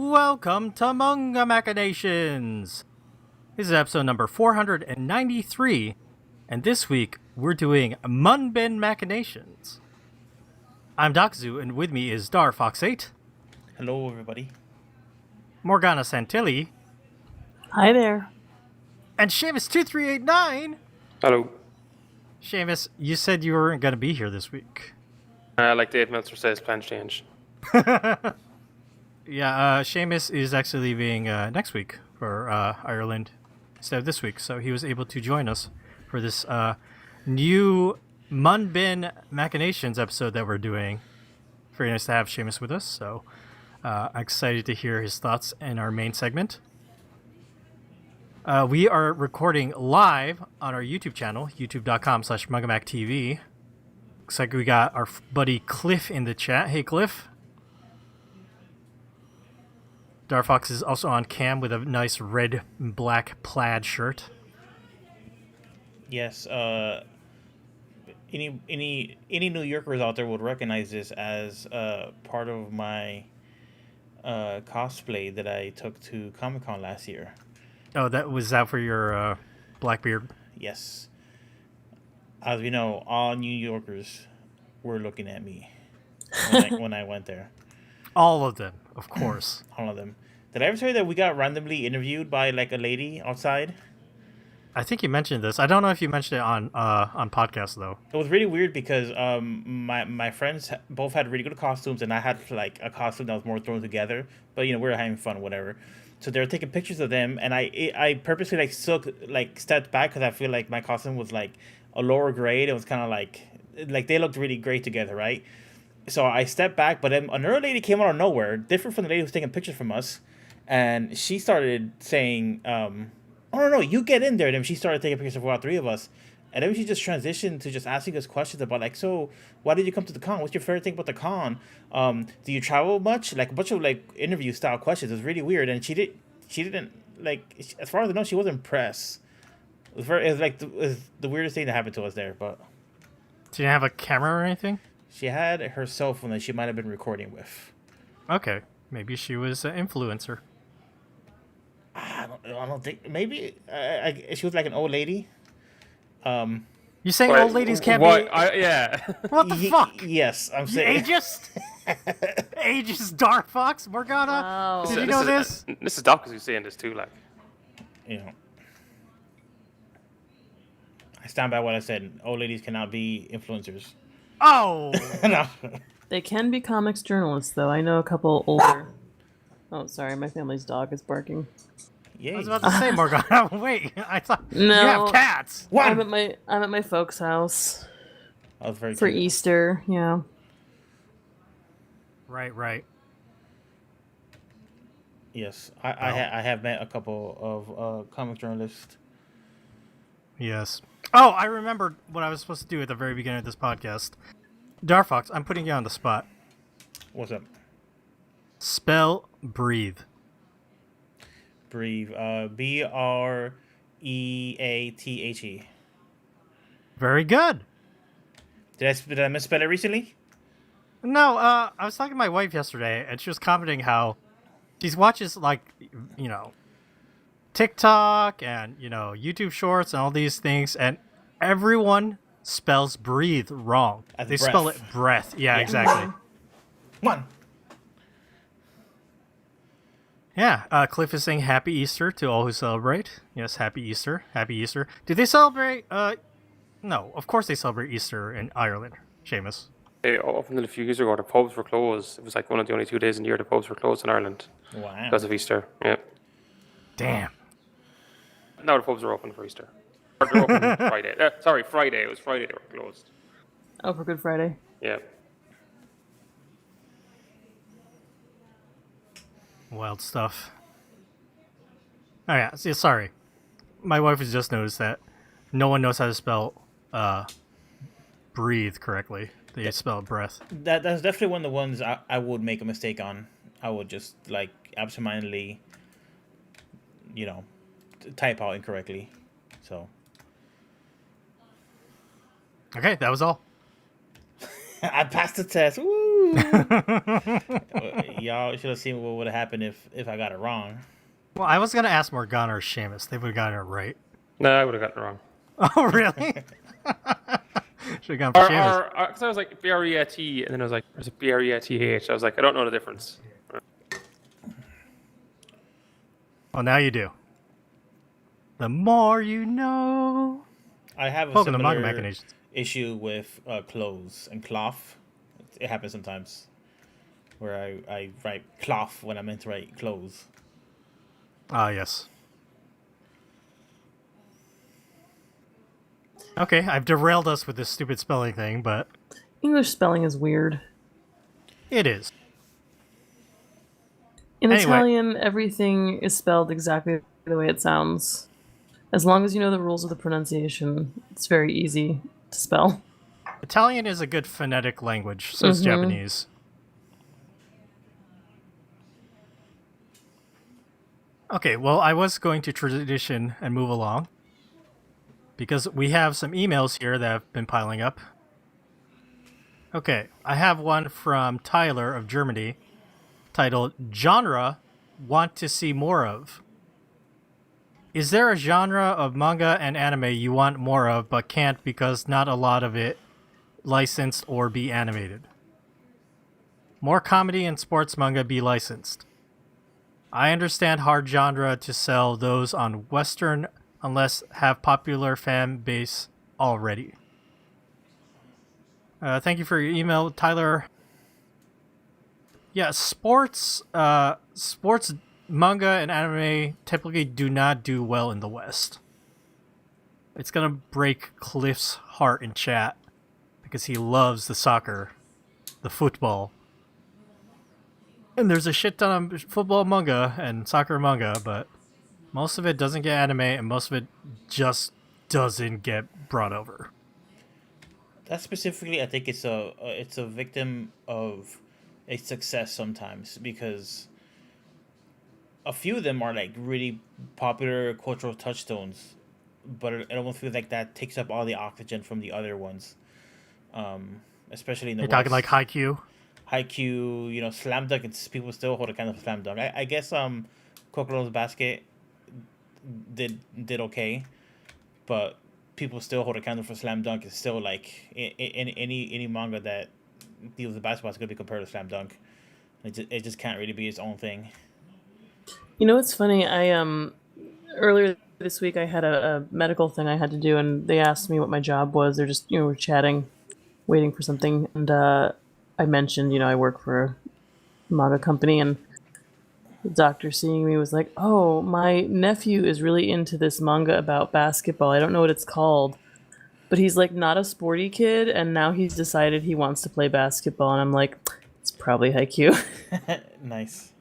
Welcome to Manga Machinations! This is episode number 493, and this week we're doing Manben Machinations. I'm Dakazu, and with me is Darfox8. Hello, everybody. Morgana Santilli. Hi there. And Seamus2389. Hello. Seamus, you said you weren't going to be here this week. Like Dave Meltzer says, plans change. Yeah, Seamus is actually leaving next week for Ireland instead of this week, so he was able to join us for this new Manben Machinations episode that we're doing. Very nice to have Seamus with us, so I'm excited to hear his thoughts in our main segment. We are recording live on our YouTube channel, youtube.com/MangaMacTV. Looks like we got our buddy Cliff in the chat. Hey, Cliff. Darfox is also on cam with a nice red and black plaid shirt. Yes, any New Yorkers out there would recognize this as part of my cosplay that I took to Comic-Con last year. Oh, that was that for your Blackbeard? Yes. As we know, all New Yorkers were looking at me when I went there. All of them, of course. All of them. Did I ever tell you that we got randomly interviewed by like a lady outside? I think you mentioned this. I don't know if you mentioned it on podcast though. It was really weird because my friends both had really good costumes, and I had like a costume that was more thrown together. But we were having fun, whatever. So they were taking pictures of them, and I purposely stepped back because I feel like my costume was like a lower grade. It was kind of like they looked really great together, right? So I stepped back, but then another lady came out of nowhere, different from the lady who was taking pictures from us, and she started saying, "Oh no, you get in there." And then she started taking pictures of all three of us, and then she just transitioned to just asking us questions about like, so why did you come to the con? What's your favorite thing about the con? Do you travel much? Like a bunch of like interview style questions. It was really weird, and she didn't like, as far as I know, she wasn't impressed. It was the weirdest thing that happened to us there. But Did you have a camera or anything? she had her cell phone that she might have been recording with. Okay, maybe she was an influencer. I don't think. Maybe she was like an old lady. You saying old ladies can't what? be? Yeah. What the fuck? Yes, I'm You saying. ageist? Ageist Darfox, Morgana? Wow. Did you know this? This is Doc who's saying this too, like. You know, I stand by what I said. Old ladies cannot be influencers. Oh! No. They can be comics journalists, though. I know a couple older. Oh, sorry, my family's dog is barking. Yay. I was about to say, Morgana. Wait, I thought you No. have cats. What? I'm at my folks' house I was very for cute. Easter. Yeah. Right. Yes, I have met a couple of comic journalists. Yes. Oh, I remembered what I was supposed to do at the very beginning of this podcast. Darfox, I'm putting you on the spot. What's up? Spell breathe. Breathe. Breathe. Very good. Did I misspell it recently? No, I was talking to my wife yesterday, and she was commenting how she watches, like, TikTok and, YouTube Shorts and all these things, and everyone spells breathe wrong. As They breath. spell it breath. Yeah, exactly. One. Yeah, Cliff is saying Happy Easter to all who celebrate. Yes, Happy Easter. Happy Easter. Do they celebrate? No, of course they celebrate Easter in Ireland. Seamus. Up until a few years ago, the pubs were closed. It was like one of the only 2 days in the year the pubs were closed in Ireland Wow. because of Easter. Yeah. Damn. Now the pubs are open for Easter. Or they're open Friday. Sorry, Friday. It was Friday they were closed. Oh, for Good Friday. Yeah. Wild stuff. Oh yeah, sorry. My wife has just noticed that no one knows how to spell breathe correctly. They spell breath. That's definitely one of the ones I would make a mistake on. I would just like absentmindedly, type out incorrectly. So. Okay, that was all. I passed the test. Woo! Y'all should have seen what would have happened if I got it wrong. Well, I was gonna ask Morgana or Seamus. They would have gotten it right. No, I would have gotten it wrong. Oh, really? Should have gone for Seamus. Because I was like B-R-E-T, and then I was like, there's a B-R-E-T-H. I was like, I don't know the difference. Well, now you do. The more you know. I have a Welcome to Manga similar Machinations. issue with clothes and cloth. It happens sometimes where I write cloth when I meant to write clothes. Ah, yes. Okay, I've derailed us with this stupid spelling thing, but English spelling is weird. it is. In Anyway. Italian, everything is spelled exactly the way it sounds. As long as you know the rules of the pronunciation, it's very easy to spell. Italian is a good phonetic language, so is Japanese. Okay, well, I was going to tradition and move along because we have some emails here that have been piling up. Okay, I have one from Tyler of Germany titled Genre Want to See More of. Is there a genre of manga and anime you want more of but can't because not a lot of it licensed or be animated? More comedy and sports manga be licensed. I understand hard genre to sell those on Western unless have popular fan base already. Thank you for your email, Tyler. Yeah, sports manga and anime typically do not do well in the West. It's gonna break Cliff's heart in chat because he loves the soccer, the football. And there's a shit ton of football manga and soccer manga, but most of it doesn't get anime and most of it just doesn't get brought over. That specifically, I think it's a victim of a success sometimes because a few of them are like really popular cultural touchstones, but I almost feel like that takes up all the oxygen from the other ones, especially in the You're West. talking like Haikyuu? Haikyuu, Slam Dunk. People still hold a candle for Slam Dunk. I guess Kokoro's Basket did okay, but people still hold a candle for Slam Dunk. It's still like any manga that deals with basketball is going to be compared to Slam Dunk. It just can't really be its own thing. You know what's funny? I earlier this week I had a medical thing I had to do, and they asked me what my job was. They're just we're chatting, waiting for something, and I mentioned I work for a manga company, and the doctor seeing me was like, "Oh, my nephew is really into this manga about basketball. I don't know what it's called, but he's like not a sporty kid, and now he's decided he wants to play basketball." And I'm like, "It's probably Haikyuu." Nice.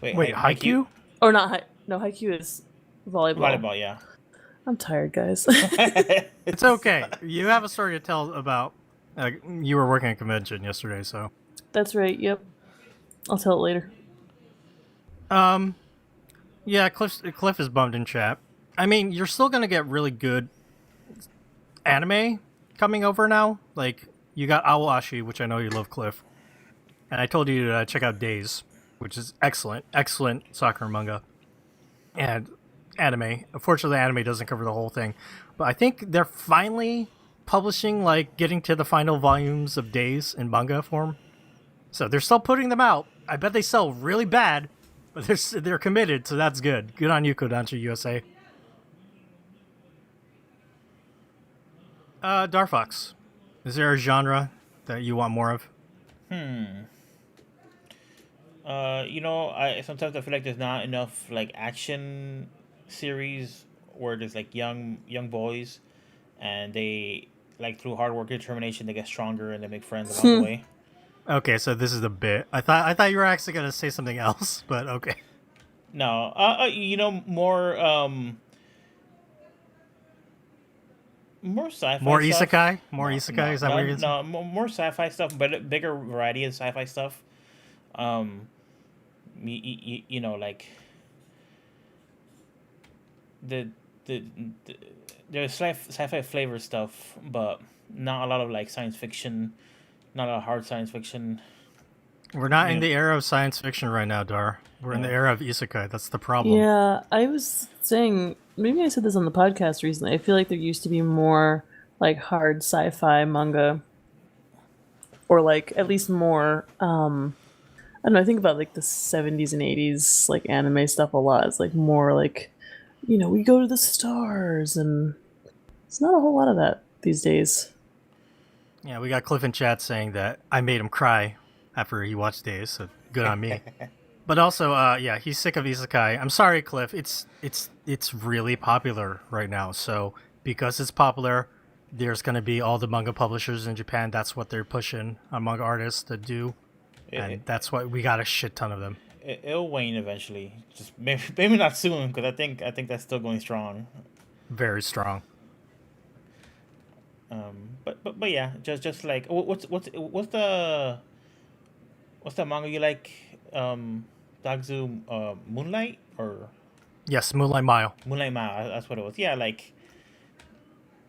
Wait, Haikyuu? Or not? No, Haikyuu is volleyball. Volleyball, yeah. I'm tired, guys. It's okay. You have a story to tell about. You were working at a convention yesterday, so. That's right. Yep. I'll tell it later. Yeah, Cliff is bummed in chat. I mean, you're still gonna get really good anime coming over now. Like, you got Awashi, which I know you love, Cliff. And I told you to check out Days, which is excellent soccer manga. And anime. Unfortunately, anime doesn't cover the whole thing. But I think they're finally publishing, getting to the final volumes of Days in manga form. So they're still putting them out. I bet they sell really bad, but they're committed, so that's good. Good on you, Kodansha USA. Darfox, is there a genre that you want more of? I sometimes I feel like there's not enough action series where there's young boys, and they through hard work and determination they get stronger and they make friends along the way. Okay, so this is a bit. I thought you were actually gonna say something else, but okay. No, more sci-fi. More stuff. isekai? More isekai? Is that what you're gonna say? No, more sci-fi stuff, but bigger variety of sci-fi stuff. The there's sci-fi flavor stuff, but not a lot of science fiction not a hard science fiction. We're not in Yeah. the era of science fiction right now, Dar. We're in the era of isekai. That's the problem. Yeah, I was saying, maybe I said this on the podcast recently. I feel like there used to be more like hard sci-fi manga, or like at least more. I don't know. I think about like the 70s and 80s like anime stuff a lot. It's like more like, we go to the stars, and it's not a whole lot of that these days. Yeah, we got Cliff in chat saying that I made him cry after he watched Days, so good on me. But also, yeah, he's sick of isekai. I'm sorry, Cliff. It's really popular right now. So because it's popular, there's gonna be all the manga publishers in Japan. That's what they're pushing on manga artists to do, and that's why we got a shit ton of them. It'll wane eventually. Just maybe not soon, because I think that's still going strong. Very strong. But yeah, just like what's the manga you like? Dagzu, Moonlight or Yes, Moonlight Mile. Moonlight Mile? That's what it was. Yeah, like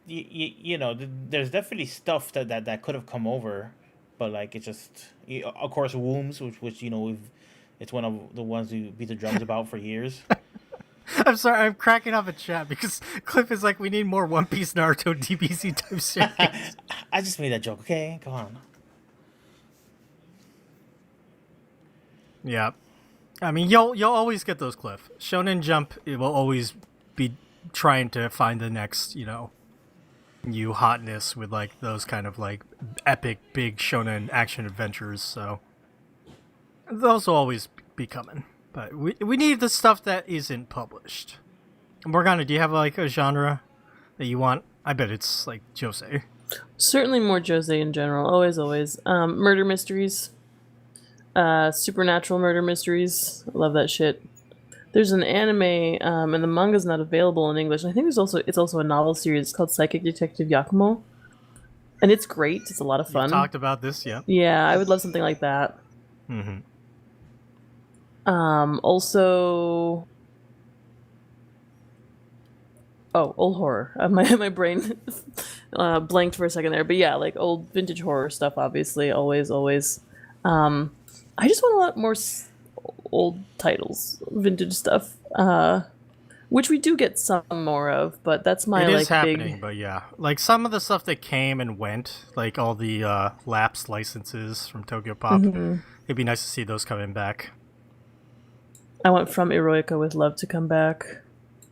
there's definitely stuff that could have come over, but like it just, of course, Wombs, which it's one of the ones we beat the drums about for years. I'm sorry, I'm cracking up in chat because Cliff is like, we need more One Piece Naruto DBZ type series. I just made that joke. Okay, come on. Yeah. I mean, you'll always get those, Cliff. Shonen Jump, it will always be trying to find the next, new hotness with like those kind of like epic big shonen action adventures. So those will always be coming. But we need the stuff that isn't published. Morgana, do you have like a genre that you want? I bet it's like josei. Certainly more josei in general. Always. Murder mysteries. Supernatural murder mysteries. I love that shit. There's an anime, and the manga's not available in English. I think it's also a novel series. It's called Psychic Detective Yakumo, and it's great. It's a lot of fun. You talked about this, yeah. Yeah, I would love something like that. Mm-hmm. Also, old horror. My brain blanked for a second there, but yeah, like old vintage horror stuff. Obviously, always. I just want a lot more old titles, vintage stuff, which we do get some more of. But that's my It like is happening, big. but yeah, like some of the stuff that came and went, like all the lapsed licenses from Tokyo Pop. Mm-hmm. It'd be nice to see those coming back. I want From Eroica with Love to come back.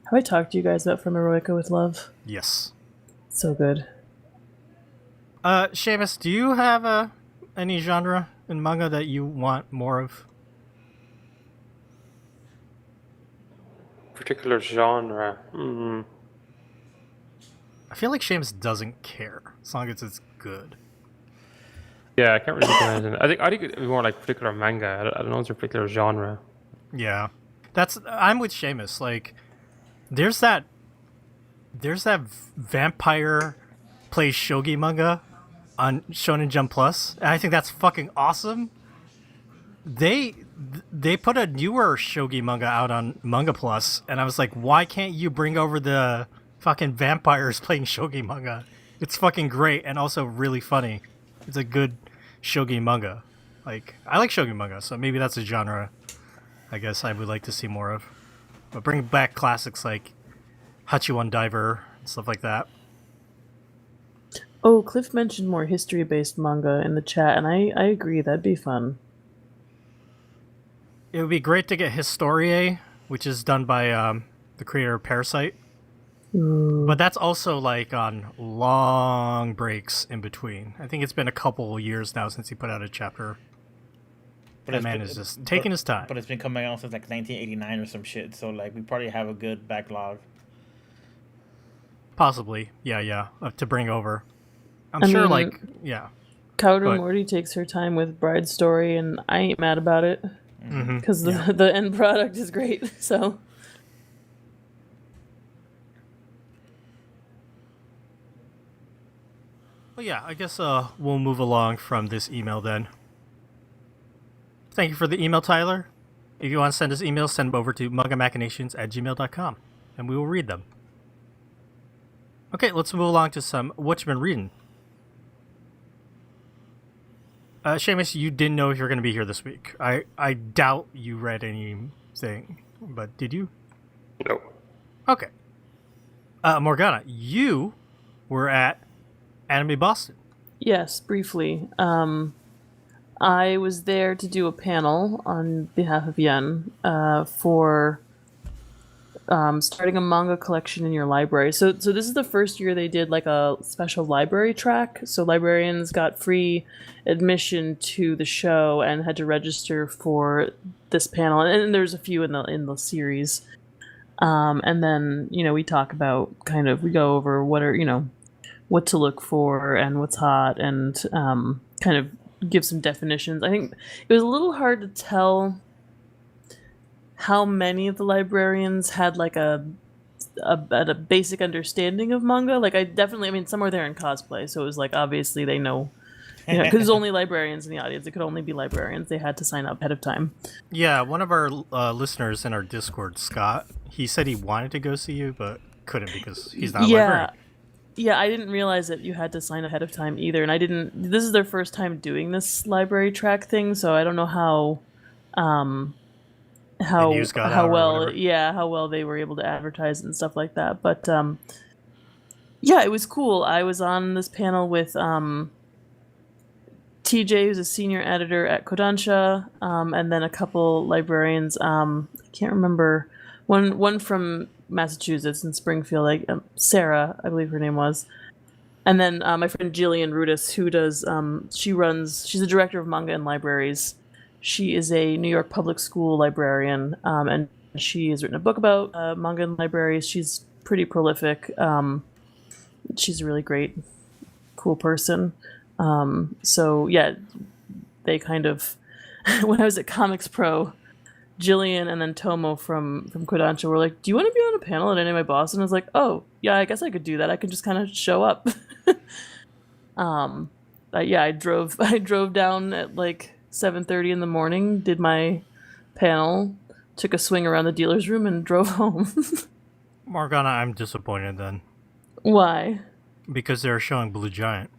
Have I talked to you guys about From Eroica with Love? Yes. So good. Seamus, do you have any genre in manga that you want more of? Particular genre. I feel like Seamus doesn't care as long as it's good. Yeah, I can't really think of anything. I think it'd be more like particular manga. I don't know, it's a particular genre. Yeah, I'm with Seamus. Like, there's that vampire plays shogi manga on Shonen Jump Plus, and I think that's fucking awesome. They put a newer shogi manga out on Manga Plus, and I was like, why can't you bring over the fucking vampires playing shogi manga? It's fucking great and also really funny. It's a good shogi manga. Like, I like shogi manga, so maybe that's a genre I guess I would like to see more of. But bring back classics like Hachiwan Diver and stuff like that. Oh, Cliff mentioned more history-based manga in the chat, and I agree. That'd be fun. It would be great to get Historie, which is done by the creator of Parasite. But that's also like on long breaks in between. I think it's been a couple years now since he put out a chapter. But That man is just taking his time. But it's been coming out since like 1989 or some shit. So like we probably have a good backlog. Possibly, yeah, to bring over. I'm I sure, mean, like, yeah. Kaoru But- Morty takes her time with Bride's Story, and I ain't mad about it Mhm. because the end product is great. So Well, yeah, I guess we'll move along from this email then. Thank you for the email, Tyler. If you want to send us emails, send them over to mangamachinations@gmail.com, and we will read them. Okay, let's move along to some what you've been reading. Seamus, you didn't know if you were going to be here this week. I doubt you read anything, but did you? No. Okay. Morgana, you were at Anime Boston. Yes, briefly. I was there to do a panel on behalf of Yen for starting a manga collection in your library. So this is the first year they did like a special library track. So librarians got free admission to the show and had to register for this panel. And there's a few in the series. And then we talk about we go over what to look for and what's hot and kind of give some definitions. I think it was a little hard to tell how many of the librarians had like a basic understanding of manga. Like some were there in cosplay, so it was like obviously they know, because there's only librarians in the audience. It could only be librarians. They had to sign up ahead of time. Yeah, one of our listeners in our Discord, Scott, he said he wanted to go see you, but couldn't because he's not a librarian. Yeah, I didn't realize that you had to sign ahead of time either, and I didn't. This is their first time doing this library track thing, so I don't know how well they were able to advertise and stuff like that. But yeah, it was cool. I was on this panel with TJ, who's a senior editor at Kodansha, and then a couple librarians. I can't remember one from Massachusetts in Springfield, Sarah, I believe her name was. And then my friend Jillian Rudis, who does, she's the director of manga and libraries. She is a New York public school librarian, and she has written a book about manga and libraries. She's pretty prolific. She's a really great, cool person. So yeah, they kind of, when I was at Comics Pro, Jillian and then Tomo from Kodansha were like, "Do you want to be on a panel at Anime Boston?" I was like, "Oh, yeah, I guess I could do that. I could just kind of show up." Yeah, I drove down at like 7:30 in the morning, did my panel, took a swing around the dealer's room, and drove home. Morgana, I'm disappointed then. Why? Because they're showing Blue Giant.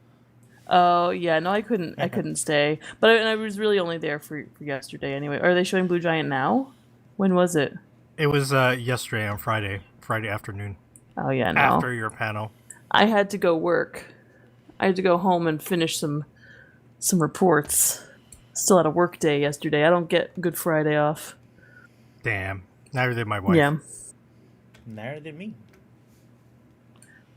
Oh yeah, no, I couldn't stay. But I was really only there for yesterday anyway. Are they showing Blue Giant now? When was it? It was yesterday on Friday afternoon. Oh yeah, no. After your panel. I had to go work. I had to go home and finish some reports. Still had a work day yesterday. I don't get Good Friday off. Damn. Neither did my wife. Yeah. Neither did me.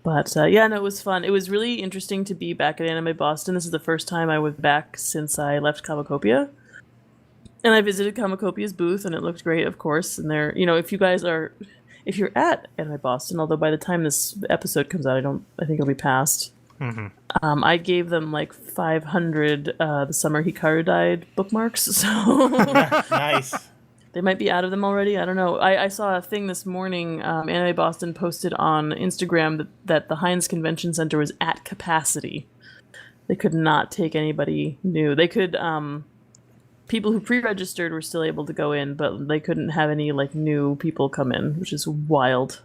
But yeah, no, it was fun. It was really interesting to be back at Anime Boston. This is the first time I was back since I left Comicopia. And I visited Comicopia's booth, and it looked great, of course. And there, if you're at Anime Boston, although by the time this episode comes out, I think it'll be past. Mm-hmm. I gave them like 500 the summer Hikaru died bookmarks, so Nice. They might be out of them already. I don't know. I saw a thing this morning. Anime Boston posted on Instagram that the Heinz Convention Center was at capacity. They could not take anybody new. They could. People who pre-registered were still able to go in, but they couldn't have any new people come in, which is wild.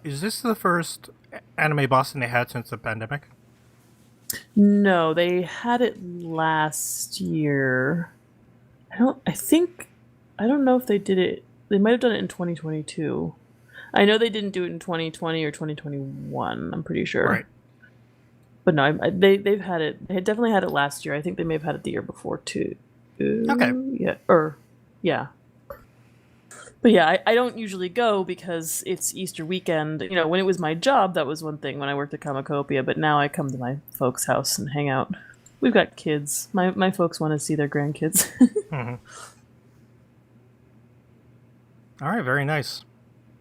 Is this the first Anime Boston they had since the pandemic? No, they had it last year. I don't know if they did it. They might have done it in 2022. I know they didn't do it in 2020 or 2021. I'm pretty sure. Right. But no, they've had it. They definitely had it last year. I think they may have had it the year before too. Okay. Yeah. But yeah, I don't usually go because it's Easter weekend. When it was my job, that was one thing when I worked at Comicopia, but now I come to my folks' house and hang out. We've got kids. My folks want to see their grandkids. Mm-hmm. All right, very nice.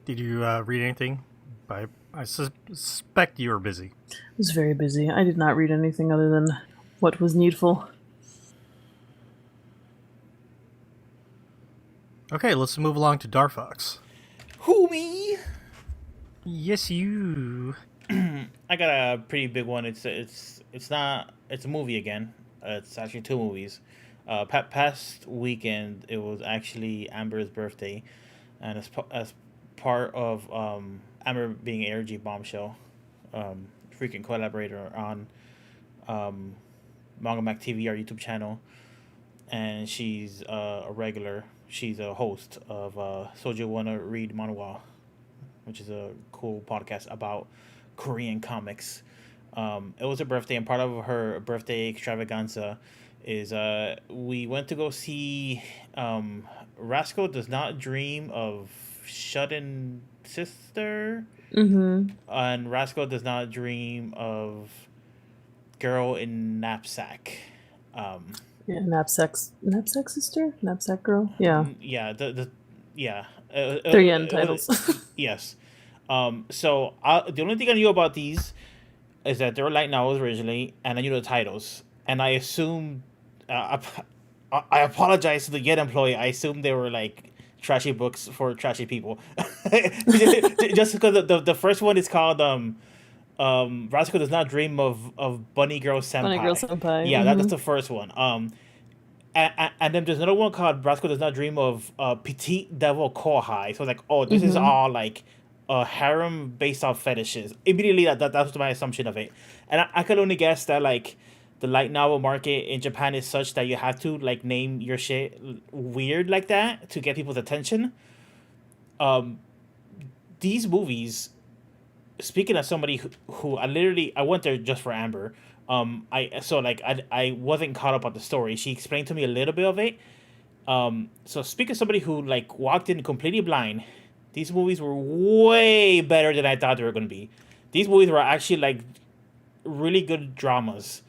Did you read anything? I suspect you were busy. I was very busy. I did not read anything other than what was needful. Okay, let's move along to Darfox. Who, me? Yes, you. I got a pretty big one. It's a movie again. It's actually two movies. Past weekend it was actually Amber's birthday, and as part of Amber being ARG bombshell, frequent collaborator on Manga Mac TV, our YouTube channel, and she's a regular. She's a host of Soju Wanna Read Manhwa, which is a cool podcast about Korean comics. It was her birthday, and part of her birthday extravaganza is we went to go see Rascal Does Not Dream of Shut-In Sister, and Rascal Does Not Dream of Girl in Knapsack. Yeah, knapsack sister, knapsack girl. Yeah, Yeah, the yeah. they're yen titles. Yes. So the only thing I knew about these is that they were light novels originally, and I knew the titles, and I assumed. I apologize to the Yen employee. I assumed they were like trashy books for trashy people. Just because the first one is called Rascal Does Not Dream of Bunny Girl Senpai. Bunny Girl Senpai. Yeah, that's the first one. And then there's another one called Rascal Does Not Dream of Petite Devil Kohai. So I was like, oh, this is all like a harem based off fetishes. Immediately, that was my assumption of it. And I could only guess that like the light novel market in Japan is such that you have to like name your shit weird like that to get people's attention. These movies, speaking of somebody who I went there just for Amber. I wasn't caught up on the story. She explained to me a little bit of it. So speaking of somebody who like walked in completely blind, these movies were way better than I thought they were going to be. These movies were actually like really good dramas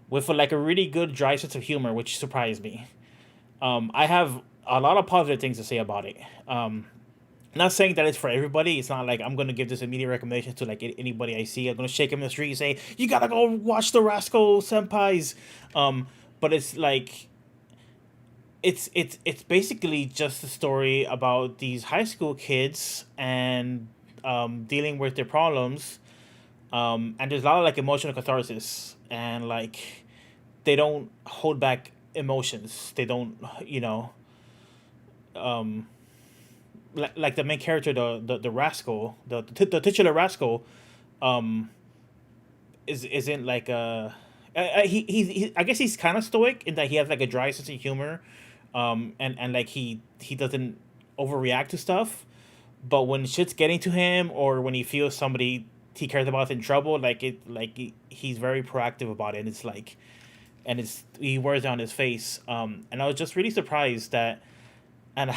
with like a really good dry sense of humor, which surprised me. I have a lot of positive things to say about it. Not saying that it's for everybody. It's not like I'm going to give this immediate recommendation to like anybody I see. I'm going to shake him in the street and say, you got to go watch the Rascal Senpais. But it's like, it's basically just a story about these high school kids and dealing with their problems. And there's a lot of like emotional catharsis, and like they don't hold back emotions. They don't, like the main character, the rascal, the titular rascal, isn't like he I guess he's kind of stoic in that he has like a dry sense of humor, and like he doesn't overreact to stuff, but when shit's getting to him or when he feels somebody he cares about is in trouble, he's very proactive about it. And it's like, and he wears it on his face, and I was just really surprised that. And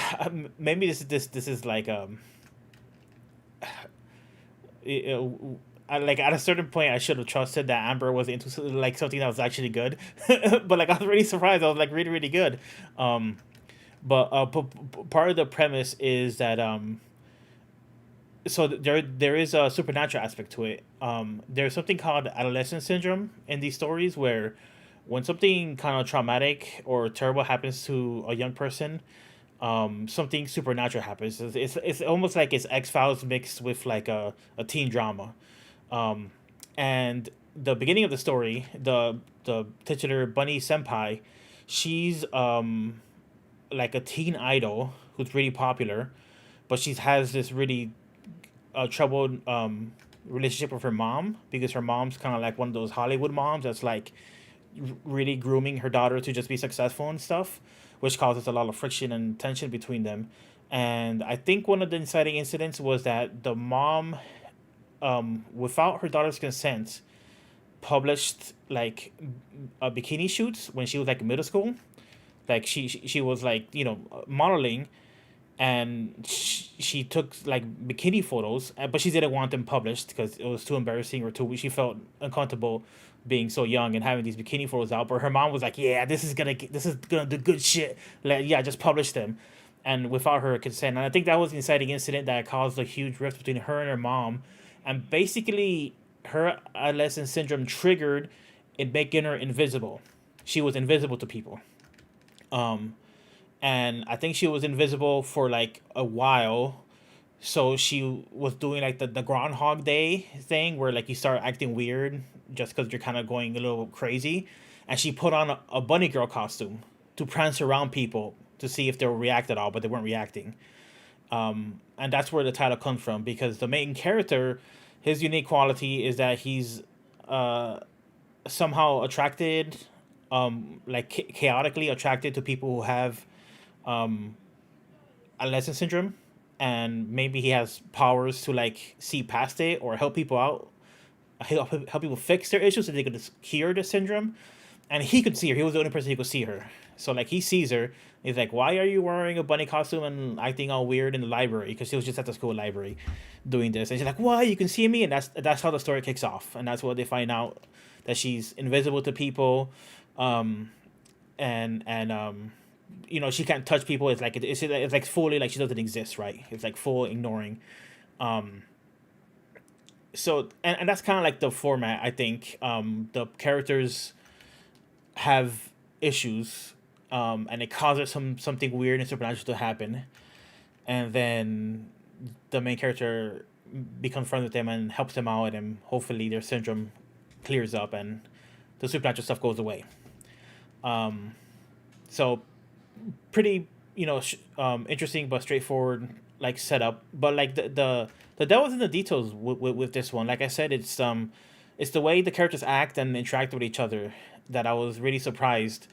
maybe this is like like at a certain point I should have trusted that Amber was into like something that was actually good, but like I was really surprised. I was like really really good, but part of the premise is that so there is a supernatural aspect to it. There's something called adolescent syndrome in these stories where when something kind of traumatic or terrible happens to a young person, something supernatural happens. It's almost like it's X-Files mixed with like a teen drama. And the beginning of the story, the titular Bunny Senpai, she's like a teen idol who's really popular, but she has this really troubled relationship with her mom, because her mom's kind of like one of those Hollywood moms that's like really grooming her daughter to just be successful and stuff, which causes a lot of friction and tension between them. And I think one of the inciting incidents was that the mom, without her daughter's consent, published like bikini shoots when she was like in middle school. Like she was like modeling, and she took like bikini photos, but she didn't want them published because it was too embarrassing or too. She felt uncomfortable being so young and having these bikini photos out. But her mom was like, "Yeah, this is gonna do good shit. Like, yeah, just publish them," and without her consent. And I think that was the inciting incident that caused a huge rift between her and her mom, and basically her adolescent syndrome triggered in making her invisible. She was invisible to people. And I think she was invisible for like a while. So she was doing like the Groundhog Day thing where like you start acting weird just because you're kind of going a little crazy. And she put on a bunny girl costume to prance around people to see if they would react at all, but they weren't reacting. And that's where the title comes from, because the main character, his unique quality is that he's somehow attracted, like chaotically attracted to people who have adolescent syndrome, and maybe he has powers to like see past it or help people out, help people fix their issues so they could just cure the syndrome. And he could see her. He was the only person who could see her. So like he sees her. He's like, "Why are you wearing a bunny costume and acting all weird in the library?" Because he was just at the school library, doing this. And she's like, "Why? You can see me?" And that's how the story kicks off. And that's what they find out, that she's invisible to people, and you know, she can't touch people. It's like it's like fully like she doesn't exist, right? It's like full ignoring. So and that's kind of like the format. I think the characters have issues, and it causes something weird and supernatural to happen, and then the main character becomes friends with them and helps them out, and hopefully their syndrome clears up and the supernatural stuff goes away. So pretty, you know, interesting but straightforward like setup. But like the devil's in the details with this one. Like I said, it's the way the characters act and interact with each other that I was really surprised.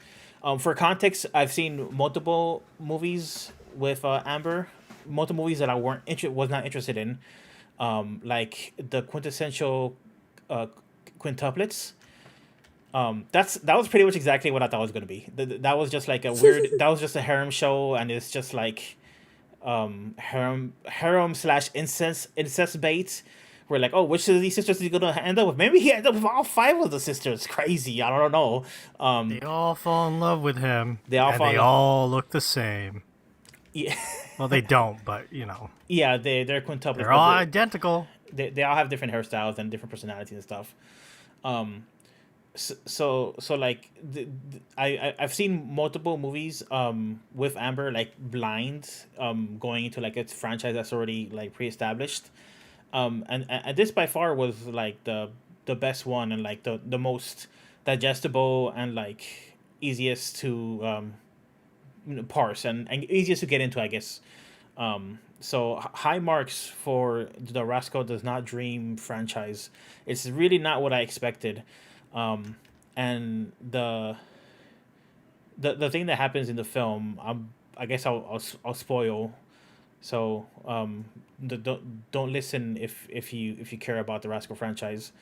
For context, I've seen multiple movies with Amber, multiple movies that I was not interested in, like the quintessential quintuplets. That was pretty much exactly what I thought it was gonna be. That was just like a weird. That was just a harem show, and it's just like harem / incest bait. We're like, oh, which of these sisters is he gonna end up with? Maybe he ended up with all 5 of the sisters. Crazy. I don't know. They all fall in love with him. They all and fall they in- all look the same. Yeah. Well, they don't, but you know, Yeah, they're quintuplets. they're all identical. They all have different hairstyles and different personalities and stuff. So like I've seen multiple movies with Amber like blind, going into like its franchise that's already like pre-established, and this by far was like the best one, and like the most digestible and like easiest to parse and easiest to get into, I guess. So high marks for the Rascal Does Not Dream franchise. It's really not what I expected. And the thing that happens in the film, I guess I'll spoil. So don't listen if you care about the Rascal franchise,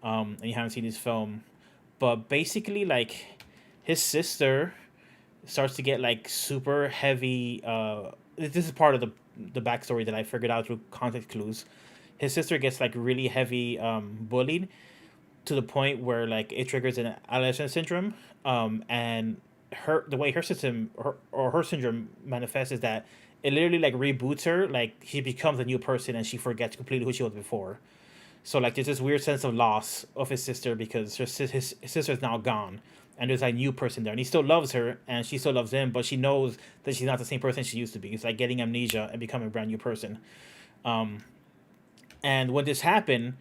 and you haven't seen this film. But basically, like, his sister starts to get like super heavy. This is part of the backstory that I figured out through context clues. His sister gets like really heavy bullied, to the point where like it triggers an adolescent syndrome, and the way her syndrome manifests is that it literally like reboots her. Like, she becomes a new person and she forgets completely who she was before. So like there's this weird sense of loss of his sister, because his sister is now gone, and there's a new person there, and he still loves her and she still loves him, but she knows that she's not the same person she used to be. It's like getting amnesia and becoming a brand new person. And when this happened,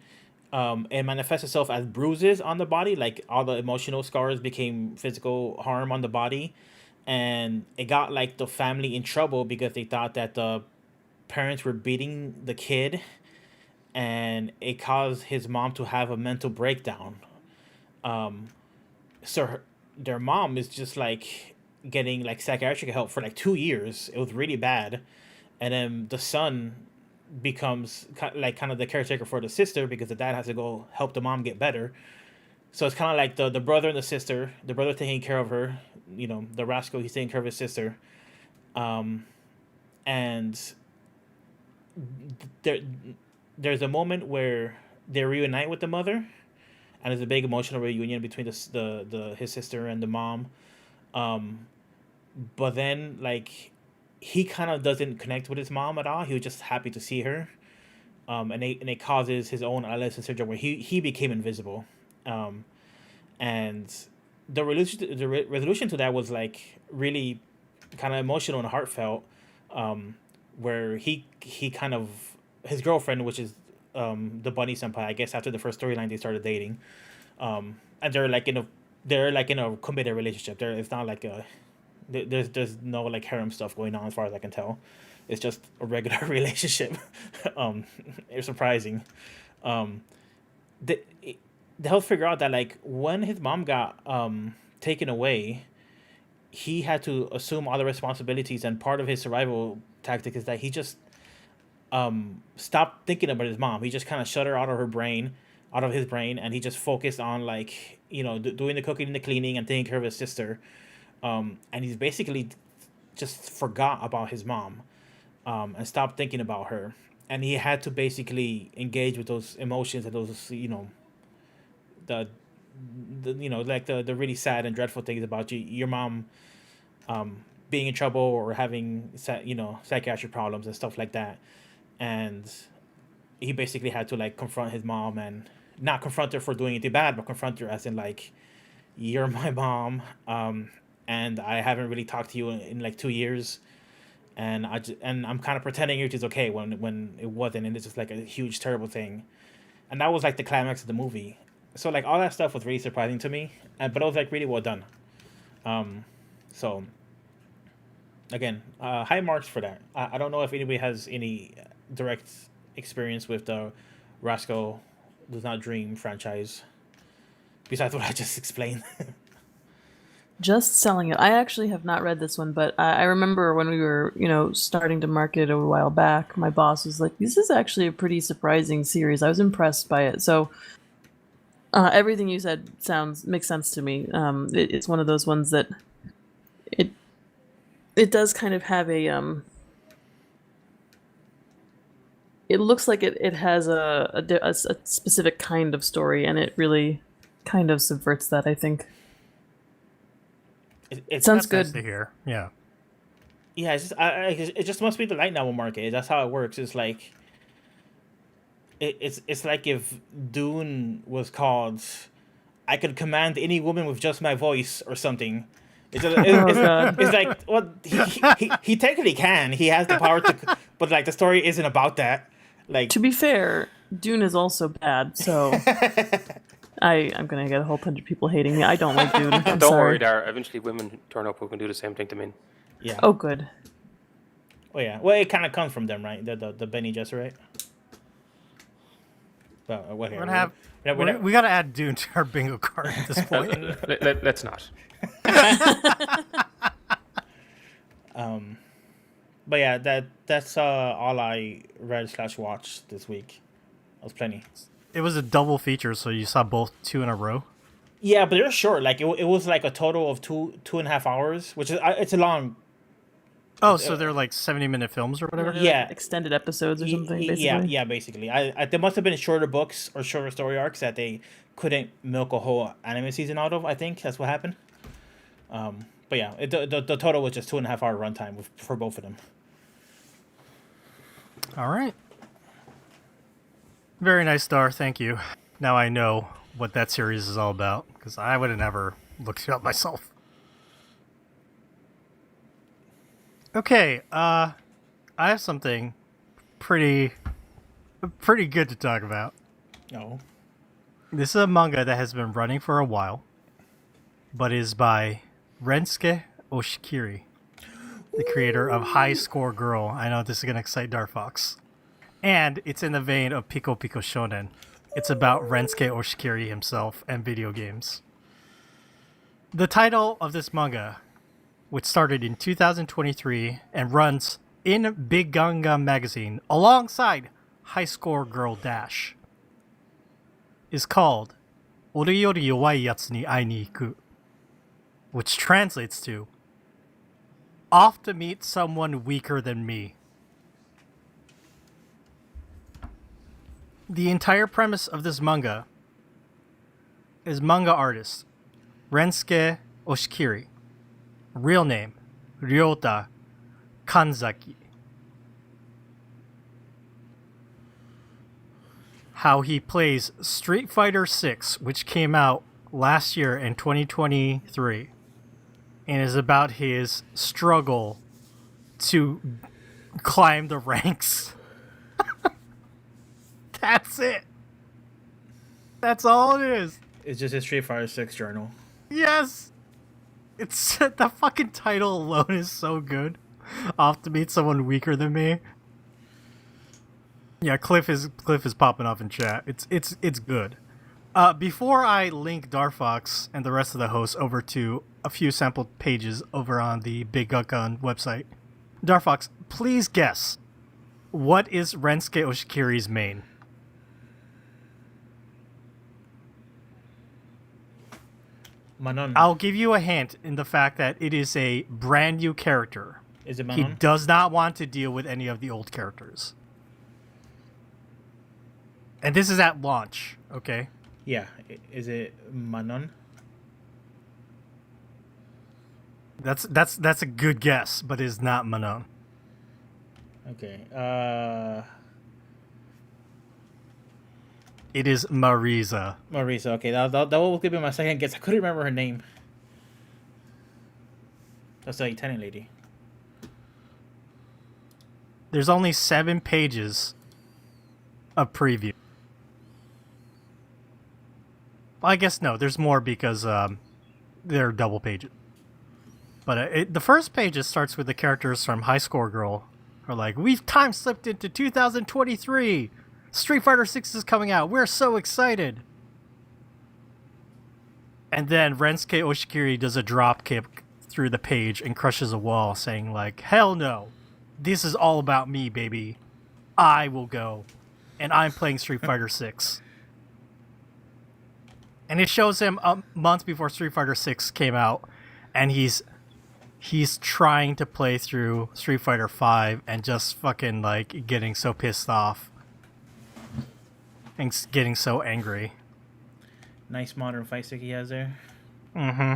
it manifests itself as bruises on the body. Like, all the emotional scars became physical harm on the body, and it got like the family in trouble because they thought that the parents were beating the kid, and it caused his mom to have a mental breakdown. So their mom is just like getting like psychiatric help for like 2 years. It was really bad, and then the son becomes kind of the caretaker for the sister, because the dad has to go help the mom get better. So it's kind of like the brother and the sister. The brother taking care of her, you know, the Rascal, he's taking care of his sister, and there's a moment where they reunite with the mother, and there's a big emotional reunion between his sister and the mom. But then like he kind of doesn't connect with his mom at all. He was just happy to see her, and it causes his own adolescent syndrome where he became invisible, and the resolution to that was like really kind of emotional and heartfelt, where he kind of, his girlfriend, which is the bunny senpai, I guess after the first storyline they started dating, and they're like in a committed relationship. It's not like there's no like harem stuff going on as far as I can tell. It's just a regular relationship. It's surprising. they'll figure out that like when his mom got taken away, he had to assume all the responsibilities, and part of his survival tactic is that he just stopped thinking about his mom. He just kind of shut her out of her brain, out of his brain, and he just focused on like doing the cooking and the cleaning and taking care of his sister. And he's basically just forgot about his mom, and stopped thinking about her. And he had to basically engage with those emotions and those the like the really sad and dreadful things about your mom being in trouble or having psychiatric problems and stuff like that. And he basically had to like confront his mom, and not confront her for doing anything bad, but confront her as in like, you're my mom, and I haven't really talked to you in like 2 years, and I'm kind of pretending it is okay when it wasn't, and it's just like a huge terrible thing. And that was like the climax of the movie. So like all that stuff was really surprising to me, but it was like really well done. So again, high marks for that. I don't know if anybody has any direct experience with the Rascal Does Not Dream franchise, besides what I just explained. Just selling it. I actually have not read this one, but I remember when we were, starting to market it a while back, my boss was like, this is actually a pretty surprising series. I was impressed by it. So everything you said makes sense to me. It's one of those ones that it does kind of have a it looks like it has a specific kind of story, and it really kind of subverts that, I think. It sounds That's good nice to hear. Yeah. Yeah, it's just, it just must be the light novel market. That's how it works. It's like it's like if Dune was called "I Could Command Any Woman with Just My Voice" or something. It's like, well, he technically can. He has the power to, but like the story isn't about that. Like, To be fair, Dune is also bad, so I'm gonna get a whole bunch of people hating me. I don't like Dune. I'm Don't sorry. worry, Dara. Eventually, women turn up who can do the same thing to men. yeah. Oh, good. Oh yeah. Well, it kind of comes from them, right? The Benny Gesserit. Well, what We're gonna have. We gotta add Dune to our bingo card at this point. Let's not. But yeah, that's all I read / watched this week. That was plenty. It was a double feature, so you saw both 2 in a row. Yeah, but they're short. Like it was like a total of 2.5 hours, which is it's a long. Oh, so they're like 70-minute films or whatever? Yeah. Extended episodes or something, basically. Yeah, basically. I there must have been shorter books or shorter story arcs that they couldn't milk a whole anime season out of. I think that's what happened. But yeah, the total was just 2.5 hour runtime for both of them. All right. Very nice, Star. Thank you. Now I know what that series is all about, because I would have never looked it up myself. Okay, I have something pretty good to talk about. No. This is a manga that has been running for a while, but is by Rensuke Oshikiri, the creator of High Score Girl. I know this is going to excite Dark Fox. And it's in the vein of Piko Piko Shonen. It's about Rensuke Oshikiri himself and video games. The title of this manga, which started in 2023 and runs in Big Ganga magazine alongside High Score Girl Dash, is called Ore yori yowai yatsu ni ai ni iku, which translates to Off to Meet Someone Weaker Than Me. The entire premise of this manga is manga artist Rensuke Oshikiri, real name Ryota Kanzaki. How he plays Street Fighter 6, which came out last year in 2023, and is about his struggle to climb the ranks. That's it. That's all it is. It's just a Street Fighter 6 journal. Yes. It's the fucking title alone is so good. Off to Meet Someone Weaker Than Me. Yeah, Cliff is popping off in chat. It's good. Before I link Darfox and the rest of the hosts over to a few sample pages over on the Big Gun website, Darfox, please guess, what is Rensuke Oshikiri's main? Manon. I'll give you a hint in the fact that it is a brand new character. Is it He Manon? does not want to deal with any of the old characters. And this is at launch, okay? Yeah. Is it Manon? That's a good guess, but it is not Manon. Okay. It is Marisa. Marisa. Okay, that was gonna be my second guess. I couldn't remember her name. That's the Italian lady. There's only 7 pages of preview. Well, I guess no, there's more because they're double pages. But the first page starts with the characters from High Score Girl. Are like, we've time slipped into 2023. Street Fighter 6 is coming out. We're so excited. And then Rensuke Oshikiri does a drop kick through the page and crushes a wall, saying like, hell no. This is all about me, baby. I will go. And I'm playing Street Fighter 6. And it shows him a month before Street Fighter 6 came out, and he's trying to play through Street Fighter 5 and just fucking like getting so pissed off and getting so angry. Nice modern fight stick he has there. Mm-hmm.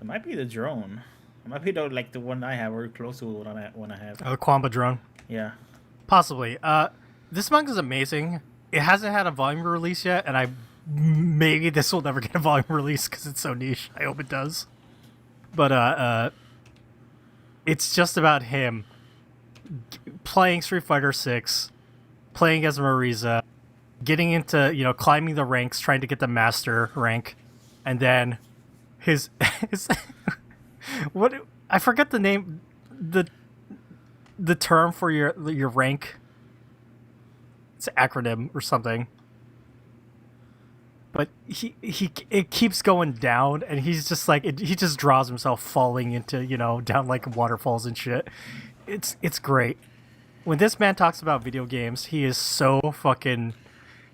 It might be the drone. It might be the one I have, or close to the one I have. The Kwamba drone. Yeah. Possibly. This manga is amazing. It hasn't had a volume release yet, and maybe this will never get a volume release because it's so niche. I hope it does. But it's just about him playing Street Fighter 6, playing as Marisa, getting into, climbing the ranks, trying to get the master rank, and then his what, I forget the name, the term for your rank. It's an acronym or something. But it keeps going down, and he's just like he just draws himself falling into down like waterfalls and shit. It's great. When this man talks about video games, he is so fucking.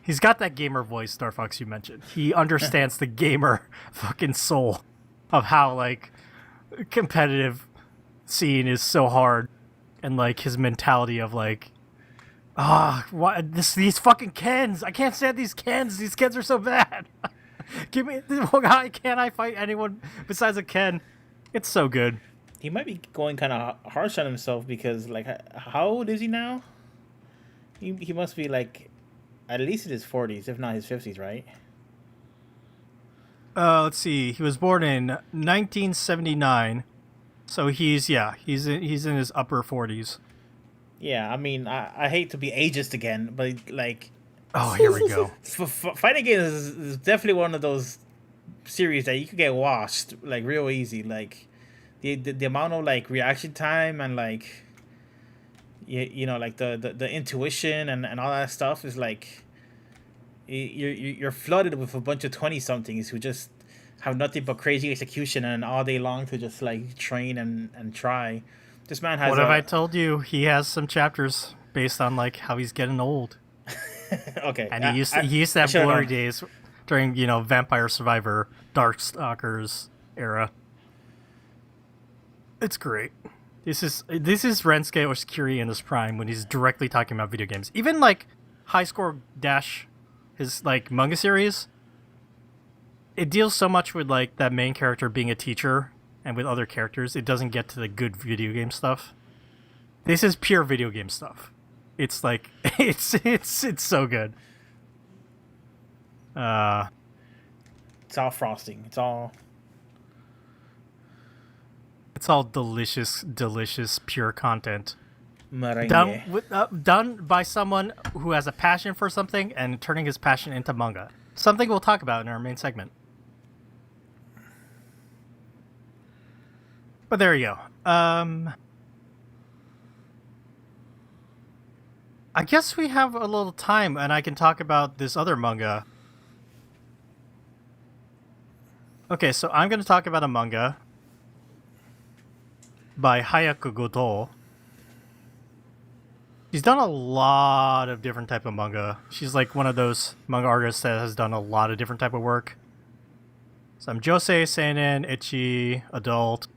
He's got that gamer voice, Star Fox, you mentioned. He understands the gamer fucking soul of how like competitive scene is so hard, and like his mentality of like. These fucking Kens! I can't stand these Kens! These Kens are so bad! Give me... Why can't I fight anyone besides a Ken? It's so good. He might be going kind of harsh on himself because, like, how old is he now? He must be, like, at least in his 40s, if not his 50s, right? Let's see. He was born in 1979. So he's in his upper 40s. Yeah, I mean, I hate to be ageist again, but like, oh, here we go. Fighting games is definitely one of those series that you could get washed like real easy. Like the amount of like reaction time and like like the intuition and all that stuff is like you're flooded with a bunch of 20-somethings who just have nothing but crazy execution and all day long to just like train and try. This man has. What have I told you? He has some chapters based on like how he's getting old. Okay. And he used to have glory days during Vampire Survivor, Darkstalkers era. It's great. This is Rensuke Oshikiri in his prime when he's directly talking about video games. Even like High Score Dash, his like manga series. It deals so much with like that main character being a teacher. And with other characters, it doesn't get to the good video game stuff. This is pure video game stuff. It's like it's so good. It's all frosting. It's all delicious pure content. Merengue. Done by someone who has a passion for something and turning his passion into manga. Something we'll talk about in our main segment. But there you go. I guess we have a little time, and I can talk about this other manga. Okay, so I'm going to talk about a manga by Hayako Goto. She's done a lot of different type of manga. She's like one of those manga artists that has done a lot of different type of work. Some josei, seinen, ecchi, adult.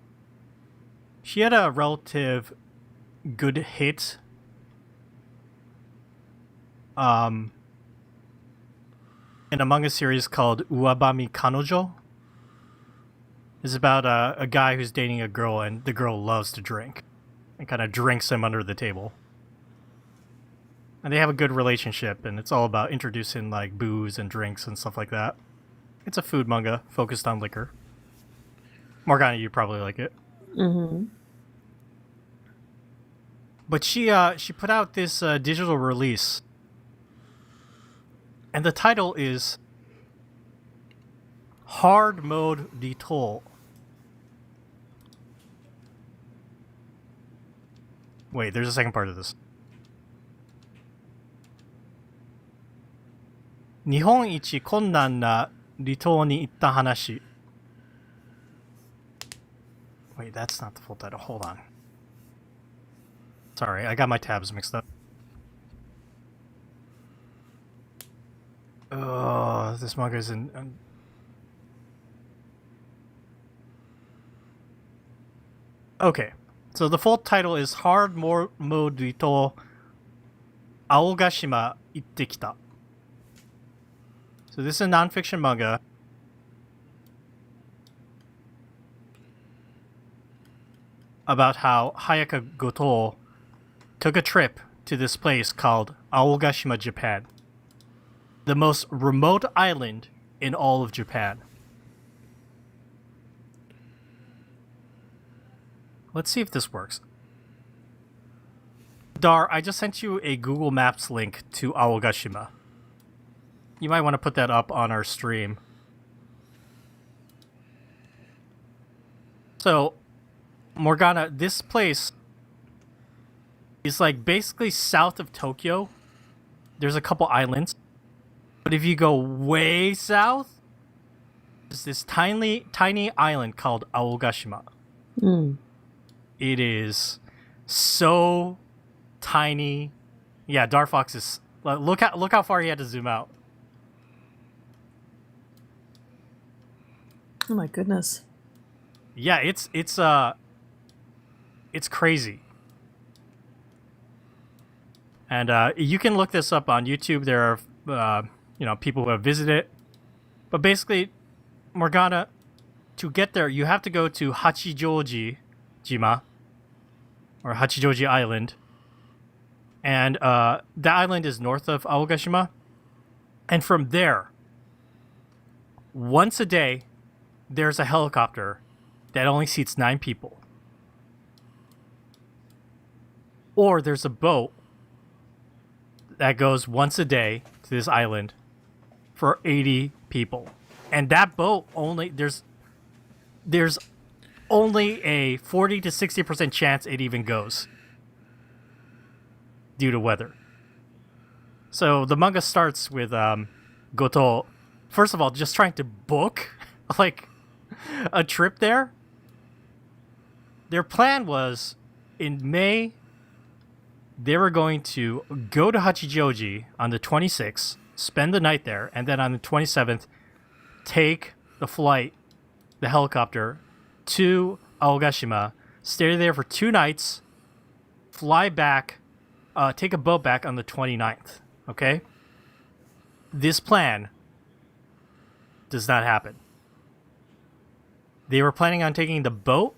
She had a relative good hit. In a manga series called Uwabami Kanojo. It's about a guy who's dating a girl, and the girl loves to drink and kind of drinks him under the table. And they have a good relationship, and it's all about introducing like booze and drinks and stuff like that. It's a food manga focused on liquor. Morgana, you probably like it. Mm-hmm. But she put out this digital release, and the title is Hard Mode Detour. Wait, there's a second part of this. 日本一困難な離島に行った話. Wait, that's not the full title. Hold on. Sorry, I got my tabs mixed up. Oh, this manga is in... Okay, so the full title is Hard Mode Detour Aogashima Itte Kita. So this is a nonfiction manga. About how Hayaka Goto took a trip to this place called Aogashima, Japan. The most remote island in all of Japan. Let's see if this works. Dar, I just sent you a Google Maps link to Aogashima. You might want to put that up on our stream. So, Morgana, this place is like basically south of Tokyo. There's a couple islands. But if you go way south, there's this tiny island called Aogashima. Mm. It is so tiny. Yeah, Darfox is... Look how far he had to zoom out. Oh my goodness. Yeah, it's crazy. And you can look this up on YouTube. There are people who have visited it. But basically, Morgana, to get there, you have to go to Hachijoji Jima, or Hachijoji Island. And the island is north of Aogashima. And from there, once a day, there's a helicopter that only seats 9 people. Or there's a boat that goes once a day to this island for 80 people. And that boat only, there's only a 40 to 60% chance it even goes due to weather. So the manga starts with Goto, first of all, just trying to book like a trip there. Their plan was in May, they were going to go to Hachijoji on the 26th, spend the night there, and then on the 27th, take the flight, the helicopter, to Aogashima, stay there for 2 nights, fly back, take a boat back on the 29th. Okay? This plan does not happen. They were planning on taking the boat,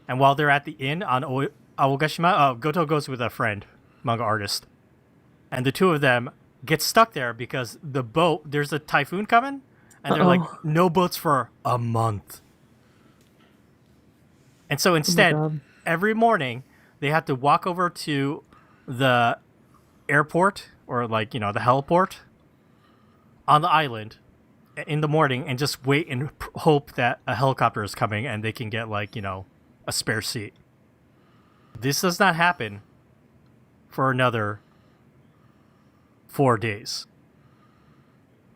and while they're at the inn on Aogashima, Goto goes with a friend, manga artist, and the two of them get stuck there because the boat, there's a typhoon coming, and they're like, no boats for a month. And so instead, every morning, they have to walk over to the airport, or the heliport on the island in the morning, and just wait and hope that a helicopter is coming and they can get a spare seat. This does not happen for another 4 days.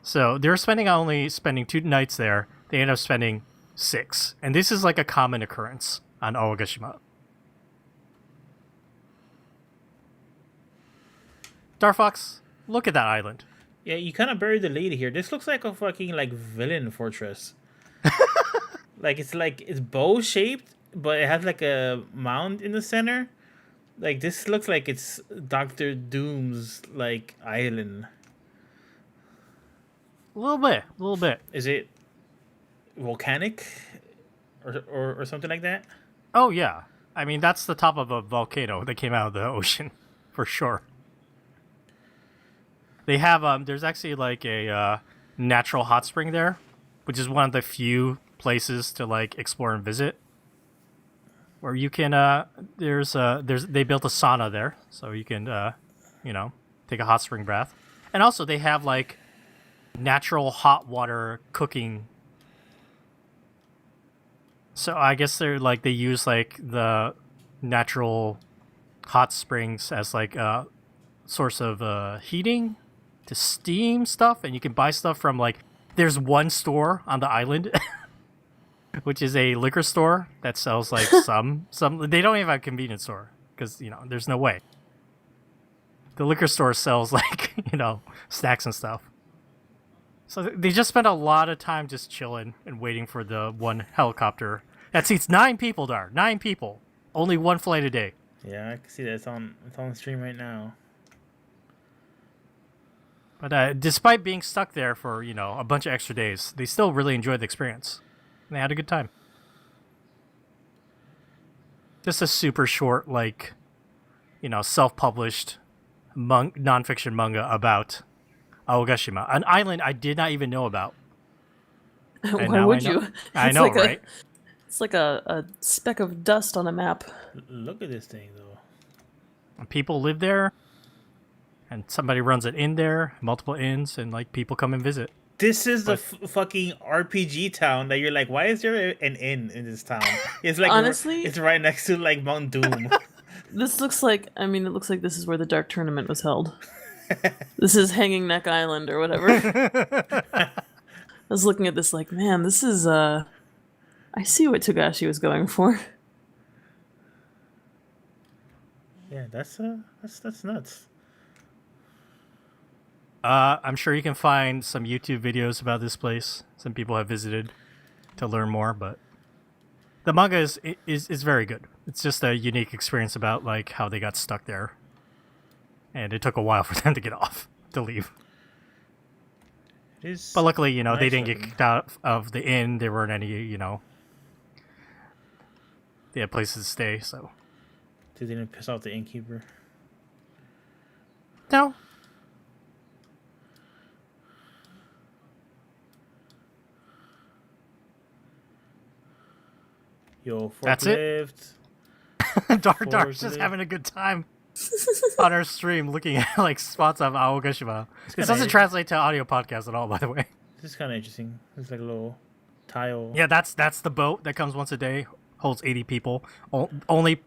So they're only spending 2 nights there. They end up spending 6. And this is like a common occurrence on Aogashima. Starfox, look at that island. Yeah, you kind of buried the lead here. This looks like a fucking like villain fortress. It's bow shaped, but it has like a mound in the center. Like this looks like it's Doctor Doom's like island. A little bit. Is it volcanic or something like that? Oh yeah. I mean, that's the top of a volcano that came out of the ocean, for sure. They have there's actually like a natural hot spring there, which is one of the few places to like explore and visit. Where you can there's they built a sauna there, so you can take a hot spring bath. And also they have like natural hot water cooking. So I guess they use like the natural hot springs as like a source of heating to steam stuff, and you can buy stuff from like there's one store on the island which is a liquor store that sells like some they don't even have a convenience store because there's no way. The liquor store sells like snacks and stuff. So they just spent a lot of time just chilling and waiting for the one helicopter that seats 9 people. 9 people, only one flight a day. Yeah, I can see that. It's on the stream right now. But despite being stuck there for a bunch of extra days, they still really enjoyed the experience. And they had a good time. Just a super short, like self-published nonfiction manga about Aogashima, an island I did not even know about. Why would you? I know, right? It's like a speck of dust on a map. Look at this thing, though. And people live there, and somebody runs an inn there, multiple inns, and like people come and visit. This is the fucking RPG town that you're like, why is there an inn in this town? It's like honestly, it's right next to like Mount Doom. This looks like it looks like this is where the Dark Tournament was held. This is Hanging Neck Island or whatever. I was looking at this like, man, this is I see what Togashi was going for. Yeah, that's nuts. I'm sure you can find some YouTube videos about this place. Some people have visited to learn more, but the manga is very good. It's just a unique experience about like how they got stuck there, and it took a while for them to get off to leave. It is, but luckily, nice they didn't get kicked out of the inn. There weren't any, they had places to stay. So they didn't piss off the innkeeper. No. Yo, forklift. That's it. Dark's just having a good time on our stream, looking at like spots of Aogashima. This doesn't translate to audio podcast at all, by the way. This is kind of interesting. It's like a little tile. Yeah, that's the boat that comes once a day, holds 80 people. Only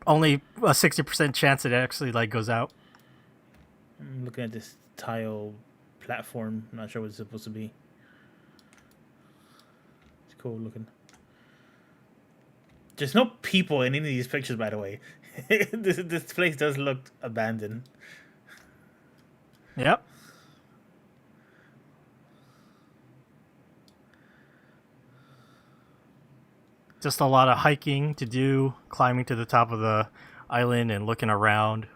a 60% chance it actually like goes out. I'm looking at this tile platform. I'm not sure what it's supposed to be. It's cool looking. There's no people in any of these pictures, by the way. This place does look abandoned. Yep. Just a lot of hiking to do, climbing to the top of the island and looking around,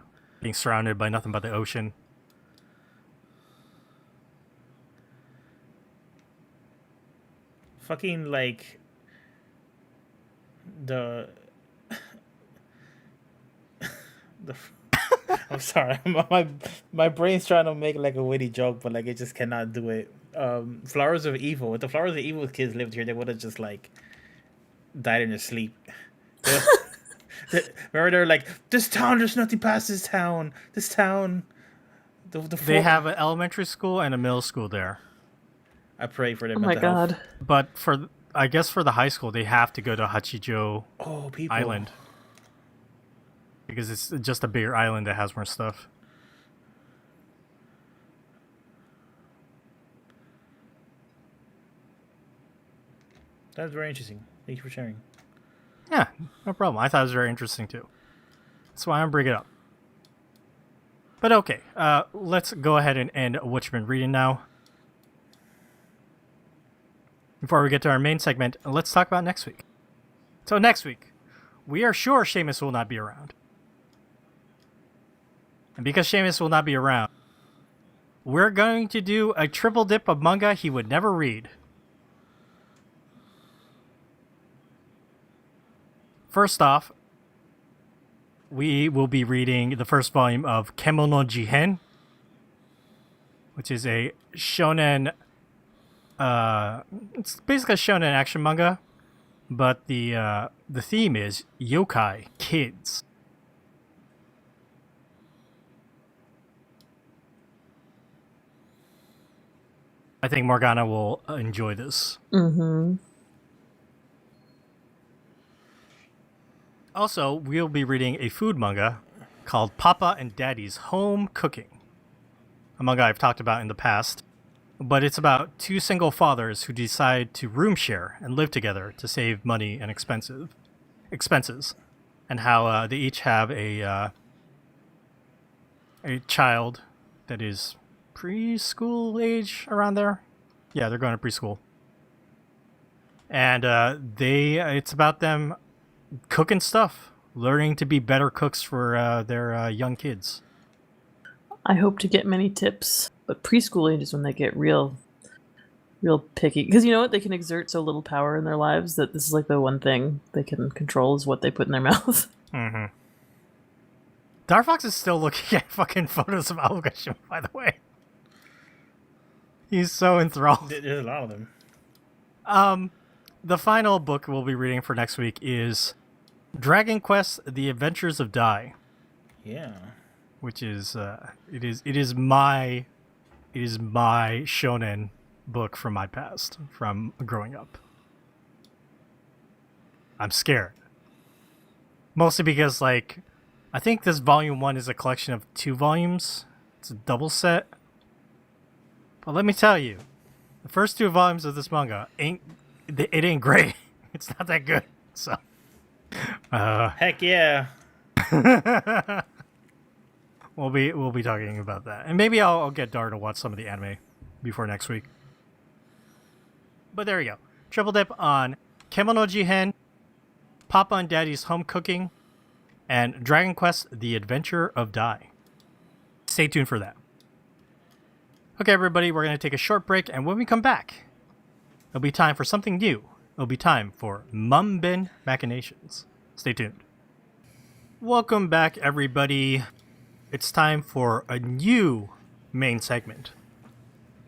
being surrounded by nothing but the ocean. Fucking like I'm sorry, my brain's trying to make like a witty joke, but like it just cannot do it. Flowers of Evil. If the Flowers of Evil kids lived here, they would have just like died in their sleep. Remember, they're like, this town, there's nothing past this town. This town. They have an elementary school and a middle school there. I pray for their Oh my mental health. god. But I guess for the high school, they have to go to Hachijo Oh, people. Island. because it's just a bigger island that has more stuff. That's very interesting. Thank you for sharing. Yeah, no problem. I thought it was very interesting too. That's why I'm bringing it up. But okay, let's go ahead and end what you've been reading now. Before we get to our main segment, let's talk about next week. So next week, we are sure Seamus will not be around. And because Seamus will not be around, we're going to do a triple dip of manga he would never read. First off, we will be reading the first volume of Kemono Jihen, which is a shonen. It's basically a shonen action manga, but the theme is yokai kids. I think Morgana will enjoy this. Mm-hmm. Also, we'll be reading a food manga called Papa and Daddy's Home Cooking, a manga I've talked about in the past, but it's about two single fathers who decide to room share and live together to save money and expenses, and how they each have a child that is preschool age, around there. Yeah, they're going to preschool, and it's about them cooking stuff, learning to be better cooks for their young kids. I hope to get many tips, but preschool age is when they get real picky. Because you know what? They can exert so little power in their lives that this is like the one thing they can control is what they put in their mouth. Mm-hmm. Dark Fox is still looking at fucking photos of Aogashima, by the way. He's so enthralled. There's a lot of them. The final book we'll be reading for next week is Dragon Quest: The Adventures of Dai. Yeah. Which is it is my shonen book from my past, from growing up. I'm scared. Mostly because, like, I think this volume 1 is a collection of 2 volumes. It's a double set. But let me tell you, the first 2 volumes of this manga ain't great. It's not that good. So Heck yeah. We'll be talking about that, and maybe I'll get Dar to watch some of the anime before next week. But there you go, triple dip on Kemono Jihen, Papa and Daddy's Home Cooking, and Dragon Quest: The Adventure of Dai. Stay tuned for that. Okay, everybody, we're going to take a short break, and when we come back, it'll be time for something new. It'll be time for Manben Machinations. Stay tuned. Welcome back, everybody. It's time for a new main segment.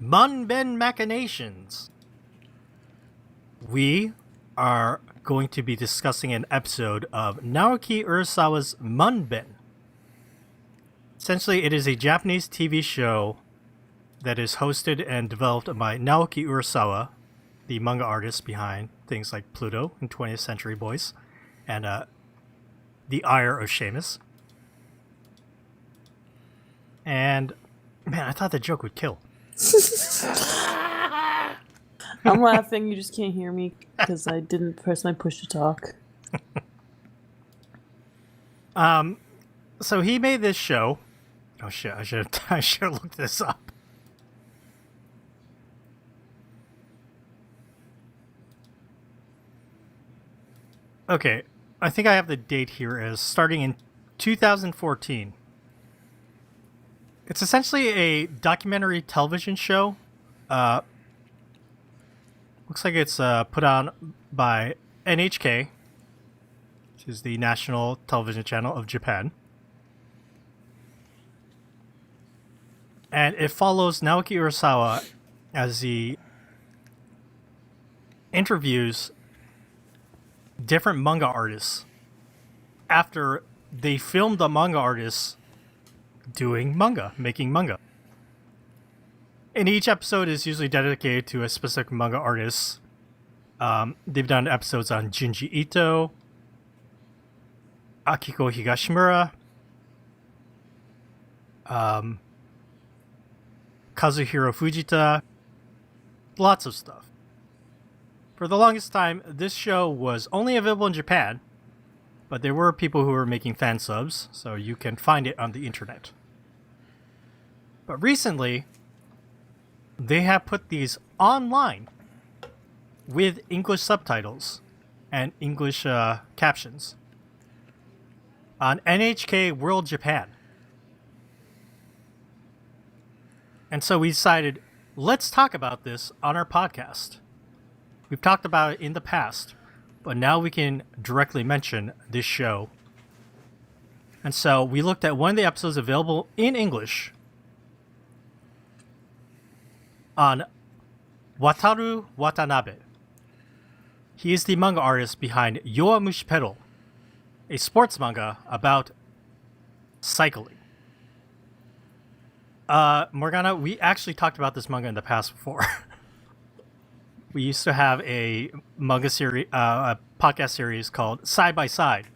Manben Machinations. We are going to be discussing an episode of Naoki Urasawa's Manben. Essentially, it is a Japanese TV show that is hosted and developed by Naoki Urasawa, the manga artist behind things like Pluto and 20th Century Boys, and The Ire of Seamus. And, man, I thought the joke would kill. I'm laughing, you just can't hear me because I didn't press my push to talk. So he made this show. Oh shit, I should have looked this up. Okay, I think I have the date here as starting in 2014. It's essentially a documentary television show. Looks like it's put on by NHK, which is the national television channel of Japan. And it follows Naoki Urasawa as he interviews different manga artists after they filmed the manga artists doing manga, making manga. And each episode is usually dedicated to a specific manga artist. They've done episodes on Junji Ito, Akiko Higashimura, Kazuhiro Fujita, lots of stuff. For the longest time, this show was only available in Japan, but there were people who were making fan subs, so you can find it on the internet. But recently, they have put these online with English subtitles and English captions on NHK World Japan. And so we decided, let's talk about this on our podcast. We've talked about it in the past, but now we can directly mention this show. And so we looked at one of the episodes available in English on Wataru Watanabe. He is the manga artist behind Yowamushi Pedal, a sports manga about cycling. Morgana, we actually talked about this manga in the past before. We used to have a manga series, a podcast series called Side by Side,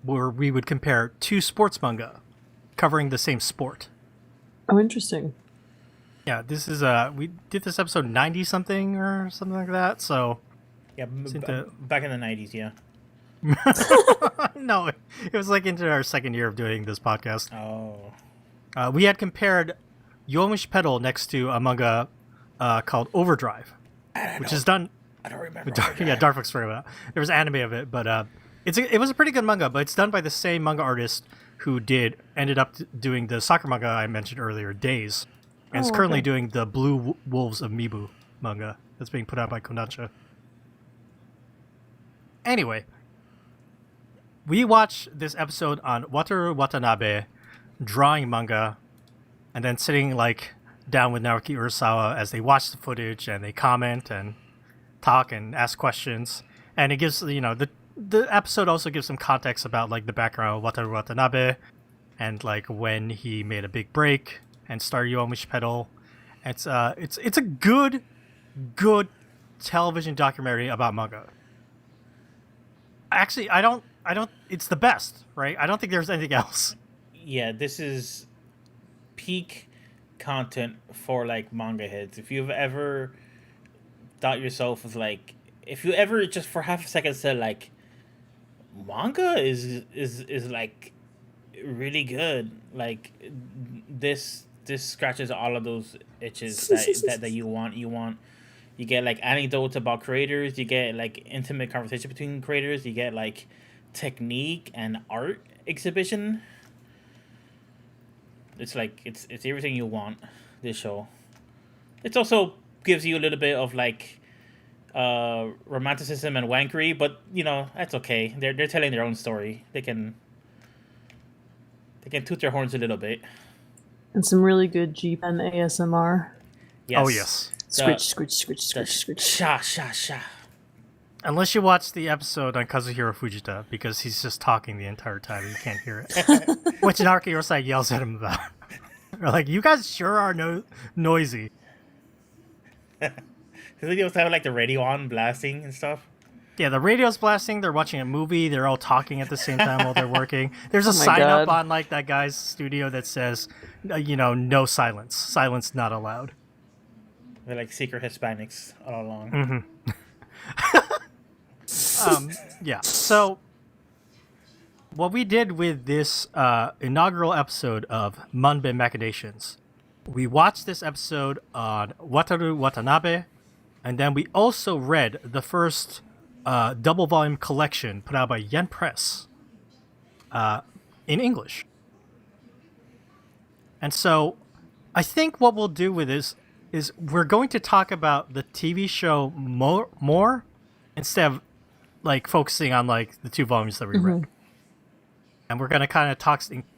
where we would compare two sports manga covering the same sport. Oh, interesting. Yeah, this is we did this episode 90 something or something like that. So Yeah, back in the 90s, yeah. no, it was like into our second year of doing this podcast. Oh. We had compared Yowamushi Pedal next to a manga called Overdrive, which is done. I don't remember. Yeah, Dark story about it. There was anime of it, but it was a pretty good manga. But it's done by the same manga artist who ended up doing the soccer manga I mentioned earlier, Days, and is currently doing the Blue Wolves of Mibu manga that's being put out by Kodansha. Anyway, we watched this episode on Wataru Watanabe drawing manga, and then sitting down with Naoki Urasawa as they watch the footage and they comment and talk and ask questions. And it gives the episode also gives some context about the background of Wataru Watanabe and when he made a big break and started Yowamushi Pedal. It's a good television documentary about manga. Actually, I don't. It's the best, right? I don't think there's anything else. Yeah, this is peak content for manga heads. If you've ever thought yourself as if you ever just for half a second said manga is really good, this scratches all of those itches that you want. You get anecdotes about creators, you get intimate conversation between creators, you get technique and art exhibition. It's it's everything you want, this show. It also gives you a little bit of romanticism and wankery, but that's okay. They're telling their own story. They can toot their horns a little bit. And some really good G-Pen ASMR. Yes. Oh yes. Scritch, scritch, scritch, scritch, scritch. Sha, sha, sha. Unless you watch the episode on Kazuhiro Fujita, because he's just talking the entire time and you can't hear it. Which Naoki Urasawa yells at him about. They're you guys sure are noisy. His videos have the radio on blasting and stuff. Yeah, the radio's blasting, they're watching a movie, they're all talking at the same time while they're working. There's a sign up on that guy's studio that says, no silence. Silence not allowed. They're secret Hispanics all along. Mm-hmm. Yeah, so what we did with this inaugural episode of Manben Machinations, we watched this episode on Wataru Watanabe, and then we also read the first double volume collection put out by Yen Press in English. And so I think what we'll do with this is we're going to talk about the TV show more instead of focusing on the two volumes that we read. And we're going to kind of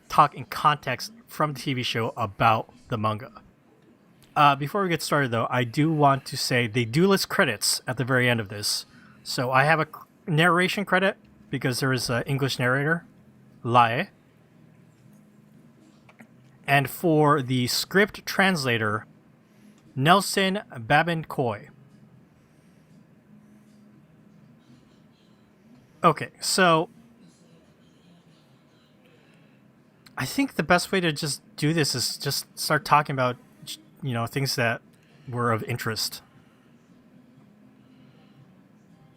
talk in context from the TV show about the manga. Before we get started, though, I do want to say they do list credits at the very end of this. So I have a narration credit because there is an English narrator, Lae. And for the script translator, Nelson Babin-Coy. Okay, so I think the best way to just do this is just start talking about, things that were of interest.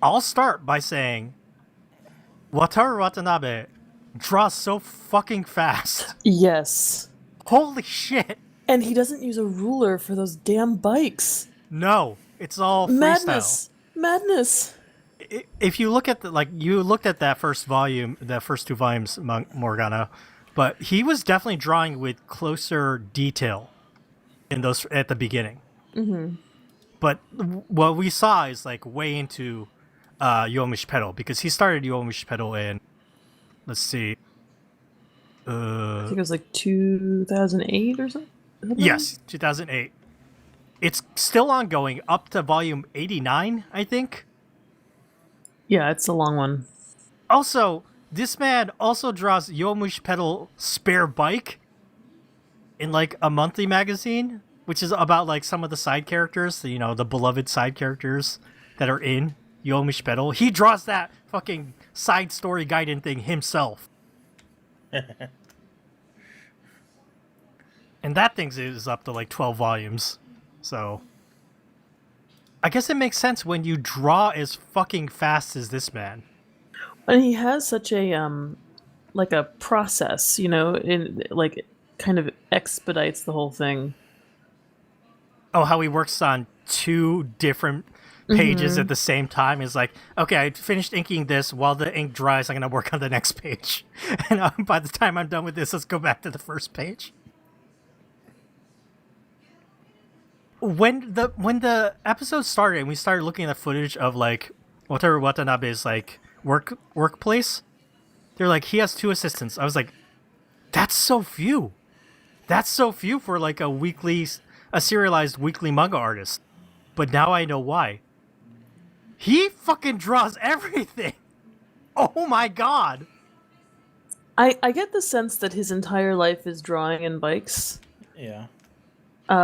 I'll start by saying Wataru Watanabe draws so fucking fast. Yes. Holy shit. And he doesn't use a ruler for those damn bikes. No, it's all freestyle. Madness. If you look at you looked at that first volume, the first 2 volumes, Morgana, but he was definitely drawing with closer detail in those at the beginning. Mm-hmm. But what we saw is like way into Yowamushi Pedal, because he started Yowamushi Pedal in, let's see, I think it was like 2008 or something. Yes, 2008. It's still ongoing up to volume 89, I think. Yeah, it's a long one. Also, this man also draws Yowamushi Pedal Spare Bike in like a monthly magazine, which is about like some of the side characters, the beloved side characters that are in Yowamushi Pedal. He draws that fucking side story guidance thing himself. And that thing is up to like 12 volumes. So I guess it makes sense when you draw as fucking fast as this man. And he has such a like a process, it kind of expedites the whole thing. Oh, how he works on 2 different pages at the same time is like, okay, I finished inking this. While the ink dries, I'm gonna work on the next page. And by the time I'm done with this, let's go back to the first page. When the episode started and we started looking at footage of like Wataru Watanabe's like workplace, they're like, he has 2 assistants. I was like, that's so few. That's so few for like a serialized weekly manga artist. But now I know why. He fucking draws everything. Oh my god. I get the sense that his entire life is drawing in bikes. Yeah.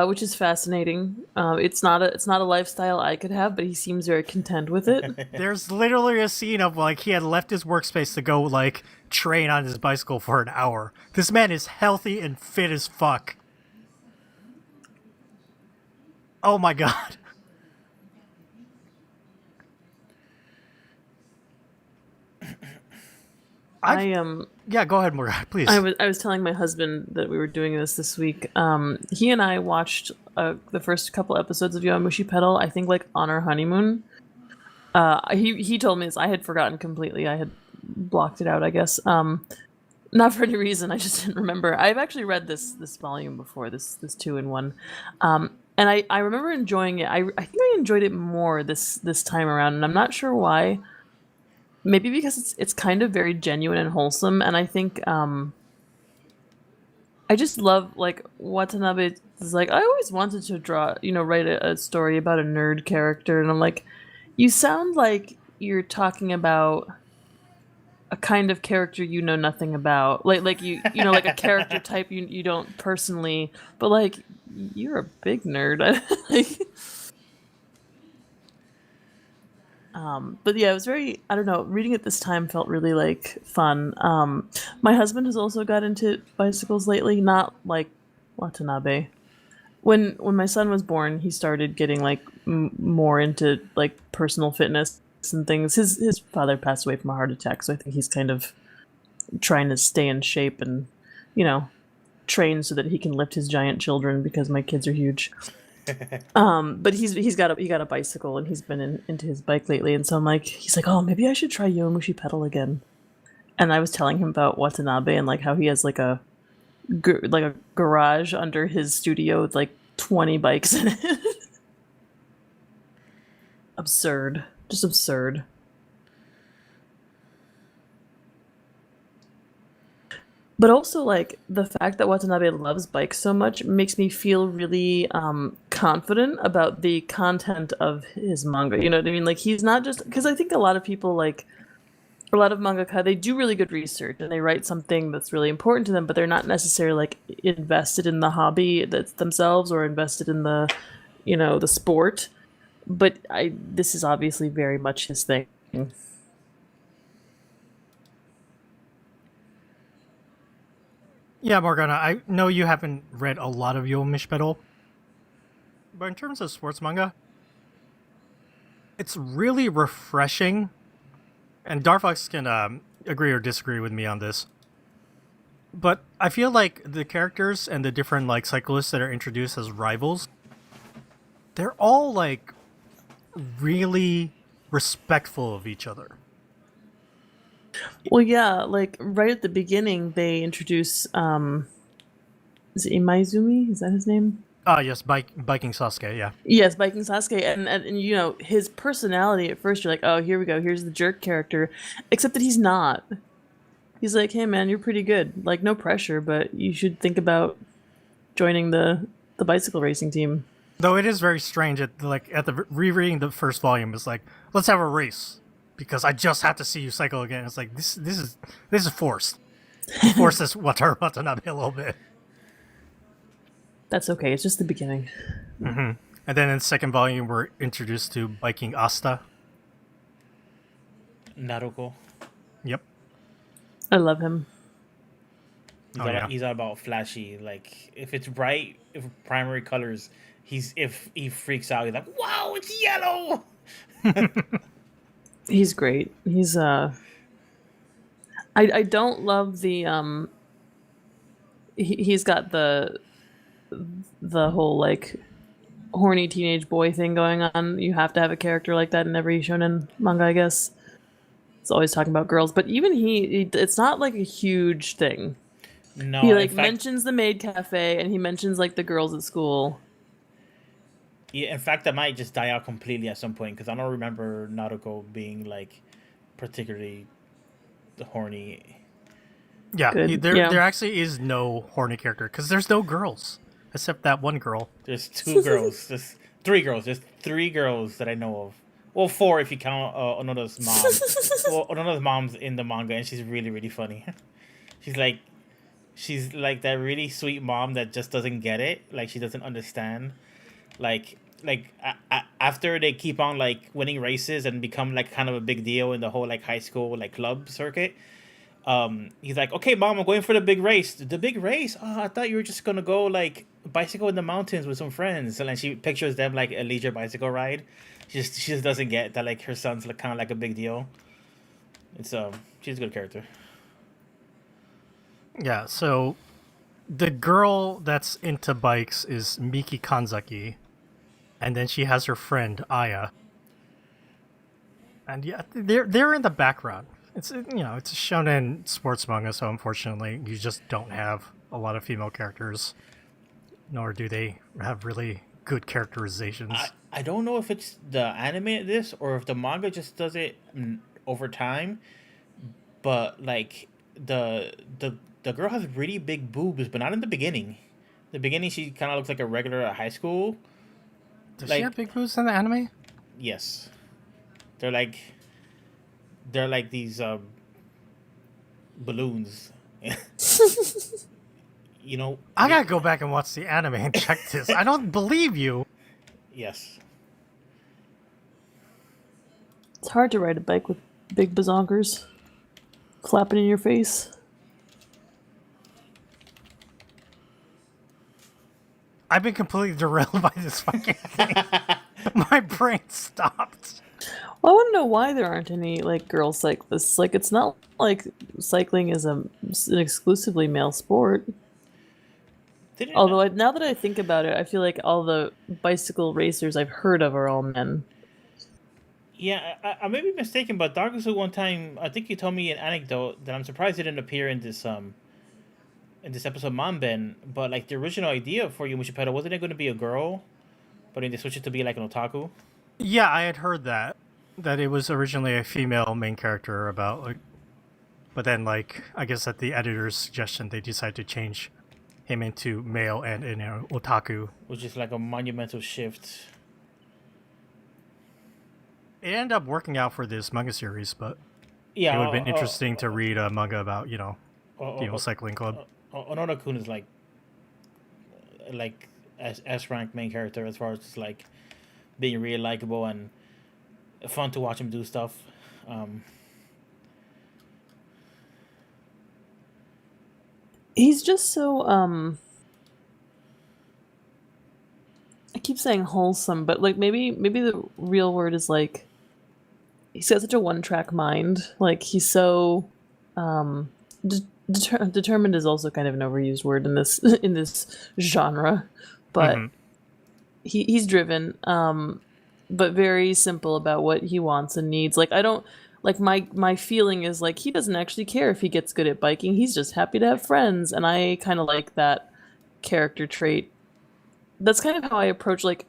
Which is fascinating. It's not a lifestyle I could have, but he seems very content with it. There's literally a scene of like he had left his workspace to go like train on his bicycle for an hour. This man is healthy and fit as fuck. Oh my god. Yeah, go ahead, Morgan, please. I was telling my husband that we were doing this week. He and I watched the first couple episodes of Yowamushi Pedal, I think like on our honeymoon. He told me this. I had forgotten completely. I had blocked it out, I guess. Not for any reason. I just didn't remember. I've actually read this volume before, this 2-in-1. And I remember enjoying it. I think I enjoyed it more this time around, and I'm not sure why. Maybe because it's kind of very genuine and wholesome, and I think I just love like Watanabe is like, I always wanted to write a story about a nerd character, and I'm like, you sound like you're talking about a kind of character you know nothing about, like you know like a character type you don't personally, but like you're a big nerd. But yeah, it was very, I don't know, reading it this time felt really like fun. My husband has also got into bicycles lately, not like Watanabe. When my son was born, he started getting like more into like personal fitness and things. His father passed away from a heart attack, so I think he's kind of trying to stay in shape and, train so that he can lift his giant children, because my kids are huge. But he got a bicycle, and he's been into his bike lately, and so he's like, oh, maybe I should try Yowamushi Pedal again. And I was telling him about Watanabe and like how he has like a garage under his studio with like 20 bikes in it. Absurd. Just absurd. But also, like, the fact that Watanabe loves bikes so much makes me feel really confident about the content of his manga. You know what I mean? Like, he's not just... Because I think a lot of people, like... A lot of mangaka, they do really good research, and they write something that's really important to them, but they're not necessarily, like, invested in the hobby themselves or invested in the, the sport. But this is obviously very much his thing. Yeah, Morgana, I know you haven't read a lot of Yowamushi Battle, but in terms of sports manga, it's really refreshing. And Darfox can agree or disagree with me on this, but I feel like the characters and the different like cyclists that are introduced as rivals, they're all like really respectful of each other. Well, yeah, like right at the beginning, they introduce is it Imaizumi? Is that his name? Ah, yes, biking Sasuke, yeah. Yes, Viking Sasuke, and you know his personality. At first, you're like, oh, here we go. Here's the jerk character, except that he's not. He's like, hey man, you're pretty good. Like no pressure, but you should think about joining the bicycle racing team. Though it is very strange at the rereading the first volume, it's like, let's have a race because I just have to see you cycle again. It's like this is forced. He forced this Wataru Watanabe a little bit. That's okay. It's just the beginning. And then in the second volume, we're introduced to biking Asta. Naruto. Yep. I love him. He's all about flashy. Like if it's bright, if primary colors, if he freaks out, he's like, "Wow, it's yellow!" He's great. He's I don't love the he's got the whole like horny teenage boy thing going on. You have to have a character like that in every shonen manga, I guess. It's always talking about girls, but even it's not like a huge thing. No, He like in fact, mentions the maid cafe and he mentions like the girls at school. yeah, in fact, that might just die out completely at some point because I don't remember Naruto being like particularly horny. Yeah, Good. there Yeah. there actually is no horny character because there's no girls except that one girl. There's two girls. There's three girls. There's three girls that I know of. Well, four if you count Onoda's mom. Well, Onoda's mom's in the manga, and she's really, really funny. she's like that really sweet mom that just doesn't get it. Like she doesn't understand. After they keep on like winning races and become like kind of a big deal in the whole like high school like club circuit. He's like, okay, mom, I'm going for the big race. The big race? Oh, I thought you were just gonna go like bicycle in the mountains with some friends. And then she pictures them like a leisure bicycle ride. She just doesn't get that like her son's like kind of like a big deal. It's she's a good character. Yeah, so the girl that's into bikes is Miki Kanzaki, and then she has her friend Aya. And yeah, they're in the background. It's it's a shonen sports manga, so unfortunately you just don't have a lot of female characters, nor do they have really good characterizations. I don't know if it's the anime this or if the manga just does it over time, but like the girl has really big boobs, but not in the beginning. The beginning she kind of looks like a regular at high school. Does like- she have big boobs in the anime? Yes, they're like these balloons. You know. I gotta go back and watch the anime and check this. I don't believe you. Yes. It's hard to ride a bike with big bazonkers flapping in your face. I've been completely derailed by this fucking thing. My brain stopped. Well, I want to know why there aren't any like girl cyclists. Like it's not like cycling is an exclusively male sport. Didn't Although now that I think about it, I feel like all the bicycle racers I've heard of are all men. Yeah, I may be mistaken, but Dagasu one time, I think you told me an anecdote that I'm surprised it didn't appear in this episode Manben, but like the original idea for Yowamushi Pedal, wasn't it going to be a girl? But then they switched it to be like an otaku? Yeah, I had heard that it was originally a female main character about like, but then like I guess at the editor's suggestion they decided to change him into male and in otaku. Which is like a monumental shift. It ended up working out for this manga series, but Yeah, it would have been interesting to read a manga about female cycling club. Onoda-kun is like S rank main character as far as just like being really likable and fun to watch him do stuff. He's just so I keep saying wholesome, but like maybe the real word is like he's got such a one-track mind. Like he's so um determined is also kind of an overused word in this in this genre, but Hmm. he's driven, but very simple about what he wants and needs. Like I don't like my feeling is like he doesn't actually care if he gets good at biking. He's just happy to have friends, and I kind of like that character trait. That's kind of how I approach like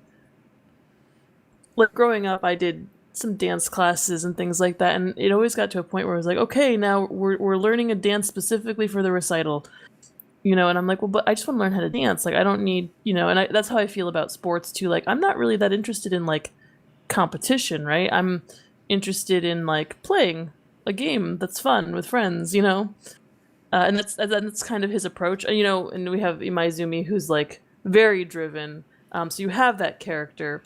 growing up. I did some dance classes and things like that, and it always got to a point where I was like, okay, now we're learning a dance specifically for the recital, and I'm like, well, but I just want to learn how to dance. Like I don't need, that's how I feel about sports too. Like I'm not really that interested in like competition, right? I'm interested in like playing a game that's fun with friends. And that's kind of his approach. And we have Imaizumi who's like very driven. So you have that character,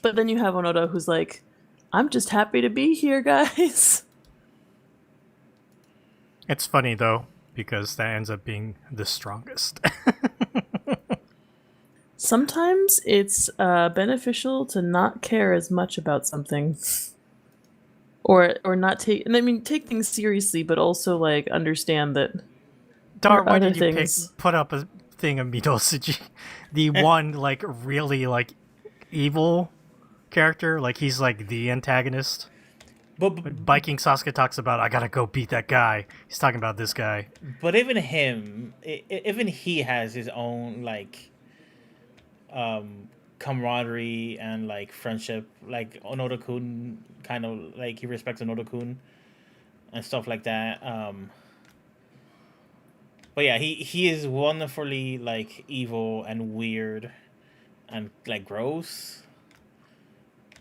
but then you have Onoda who's like, I'm just happy to be here, guys. It's funny though because that ends up being the strongest. Sometimes it's beneficial to not care as much about something, or not take. And I mean, take things seriously, but also like understand that there Dar, are why other did you things. put up a thing of Midosuji, the one like really like evil character? Like he's like the antagonist. But Biking Sasuke talks about, I gotta go beat that guy. He's talking about this guy. but even him, even he has his own like camaraderie and like friendship. Like Onoda-kun, kind of like he respects Onoda-kun and stuff like that. But yeah, he is wonderfully like evil and weird and like gross.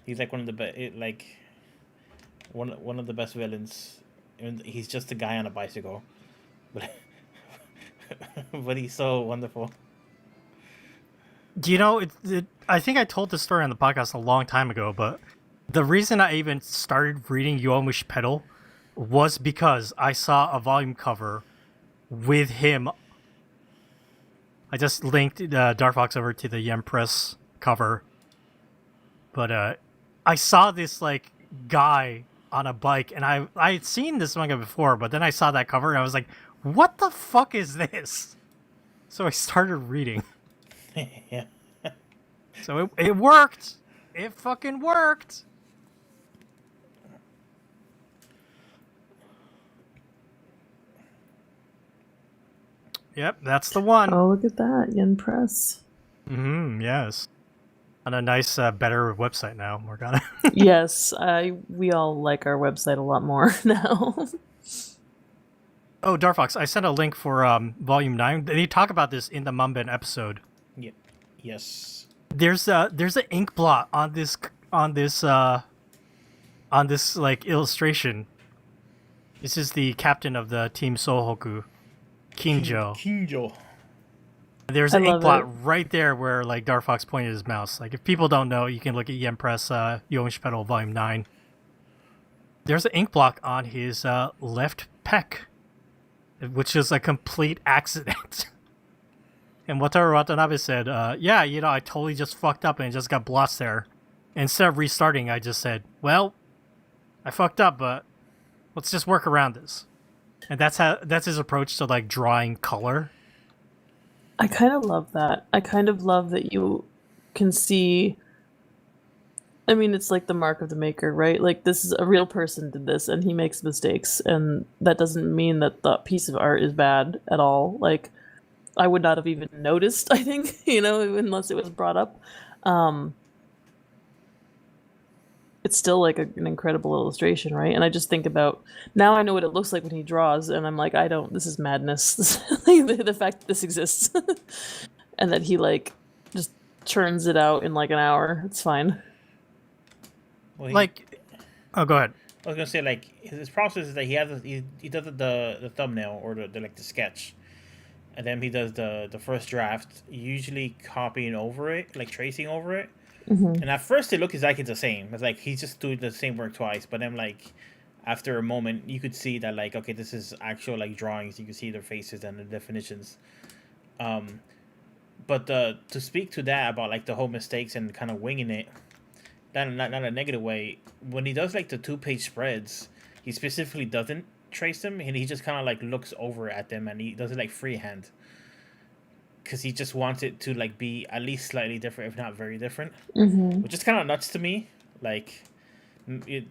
He's like one of the best, like one of the best villains. And he's just a guy on a bicycle, but but he's so wonderful. Do you know, I think I told this story on the podcast a long time ago, but the reason I even started reading Yowamushi Pedal was because I saw a volume cover with him. I just linked Dark Fox over to the Yen Press cover, but I saw this like guy on a bike, and I had seen this manga before, but then I saw that cover and I was like, "What the fuck is this?" So I started reading. Yeah. So it worked. It fucking worked. Yep, that's the one. Oh, look at that, Yen Press. Yes. On a nice, better website now. We're gonna. Yes, we all like our website a lot more now. Oh, Darfox, I sent a link for Volume 9. They talk about this in the Manben episode. Yeah. Yes. There's an ink blot on this like illustration. This is the captain of the team Sohoku, Kinjo. Kinjo. There's I an ink love blot it. right there where like Darfox pointed his mouse. Like if people don't know, you can look at Yen Press Yowamushi Pedal Volume 9. There's an ink block on his left pec, which is a complete accident. And Wataru Watanabe said, yeah, I totally just fucked up and it just got blots there. Instead of restarting, I just said, well, I fucked up, but let's just work around this. And that's his approach to like drawing color. I kind of love that. I kind of love that you can see. I mean, it's like the mark of the maker, right? Like this is a real person did this, and he makes mistakes, and that doesn't mean that the piece of art is bad at all. Like I would not have even noticed. I think unless it was brought up. It's still like an incredible illustration, right? And I just think about now I know what it looks like when he draws, and I'm like, I don't. This is madness. The fact that this exists, and that he like just churns it out in like an hour. It's fine. Well, Like, oh, go ahead. I was gonna say like his process is that he does the thumbnail or the like the sketch, and then he does the first draft, usually copying over it, like tracing over it. And at first it looks exactly the same. It's like he's just doing the same work twice. But then like after a moment, you could see that like, okay, this is actual like drawings. You can see their faces and the definitions. But to speak to that about like the whole mistakes and kind of winging it, not a negative way. When he does like the 2-page spreads, he specifically doesn't trace them, and he just kind of like looks over at them, and he does it like freehand, because he just wants it to like be at least slightly different, if not very different, which is kind of nuts to me. Like,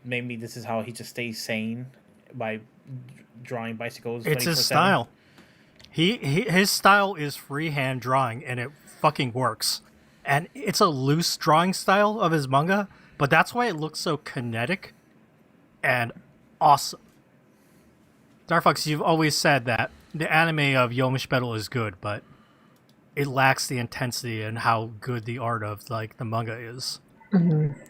maybe this is how he just stays sane by drawing bicycles. It's 24/7. his style. His style is freehand drawing, and it fucking works. And it's a loose drawing style of his manga, but that's why it looks so kinetic and awesome. Darfox, you've always said that the anime of Yowamushi Battle is good, but it lacks the intensity and how good the art of like the manga is.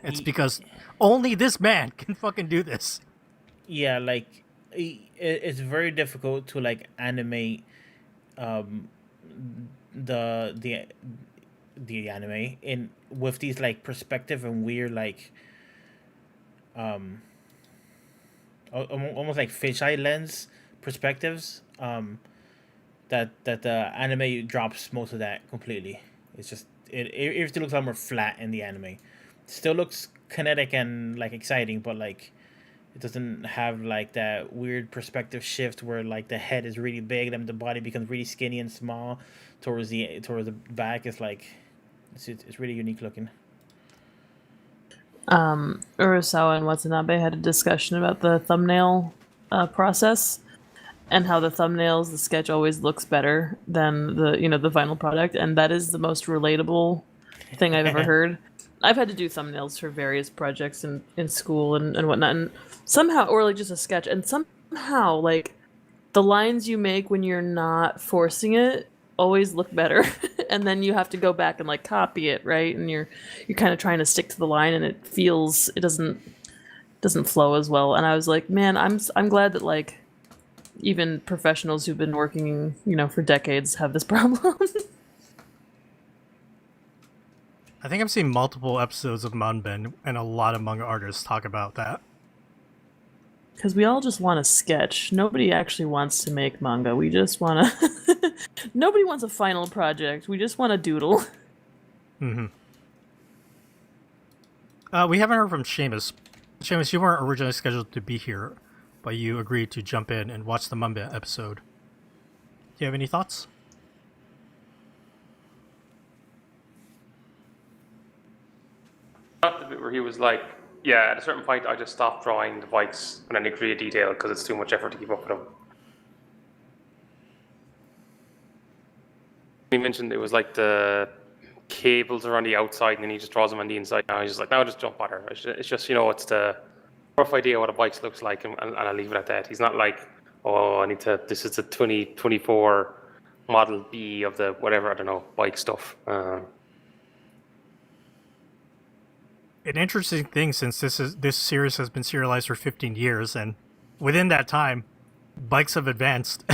It's because only this man can fucking do this. Yeah, like it's very difficult to like animate the anime in with these like perspective and weird like almost like fisheye lens perspectives that the anime drops most of that completely. It's just it still looks a lot more flat in the anime. Still looks kinetic and like exciting, but like it doesn't have like that weird perspective shift where like the head is really big and the body becomes really skinny and small towards the back. It's like it's really unique looking. Urasawa and Watanabe had a discussion about the thumbnail process and how the thumbnails, the sketch always looks better than the final product, and that is the most relatable thing I've ever heard. I've had to do thumbnails for various projects in school and whatnot, and somehow, or like just a sketch, and somehow like the lines you make when you're not forcing it always look better, and then you have to go back and like copy it, right? And you're kind of trying to stick to the line, and it doesn't flow as well. And I was like, man, I'm glad that like even professionals who've been working for decades have this problem. I think I've seen multiple episodes of Manben, and a lot of manga artists talk about that. Because we all just want a sketch. Nobody actually wants to make manga. We just want to... Nobody wants a final project. We just want a doodle. We haven't heard from Seamus. Seamus, you weren't originally scheduled to be here, but you agreed to jump in and watch the Manben episode. Do you have any thoughts? Not the bit where he was like, yeah, at a certain point I just stopped drawing the bikes in any degree of detail because it's too much effort to keep up with them. He mentioned it was like the cables are on the outside and then he just draws them on the inside. Now he's just like, no, just don't bother. It's just it's the rough idea what a bike looks like, and I'll leave it at that. He's not like, oh, this is the 2024 Model B of the whatever, I don't know, bike stuff. An interesting thing, since this series has been serialized for 15 years, and within that time, bikes have advanced,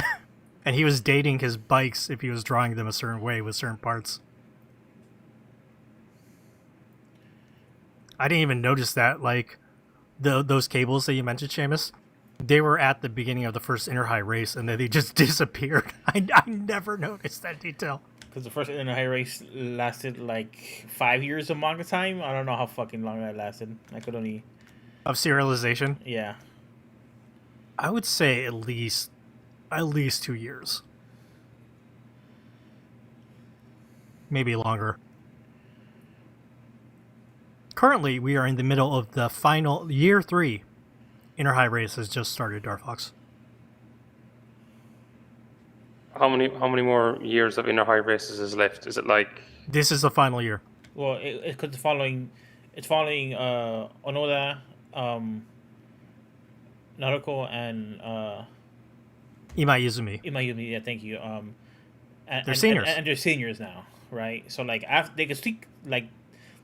and he was dating his bikes if he was drawing them a certain way with certain parts. I didn't even notice that, like, those cables that you mentioned, Seamus, they were at the beginning of the first Inner High race, and then they just disappeared. I never noticed that detail. Because the first Inner High race lasted like 5 years of manga time. I don't know how fucking long that lasted. I could only... Of serialization? Yeah. I would say at least 2 years. Maybe longer. Currently, we are in the middle of the final year 3. Inner High race has just started, Darfox. How many more years of Inner High races is left? Is it like... This is the final year. Well, it's following Onoda, Naruko, and Imayuzumi. yeah, thank you. They're seniors. And they're seniors now, right? So like after they can speak, like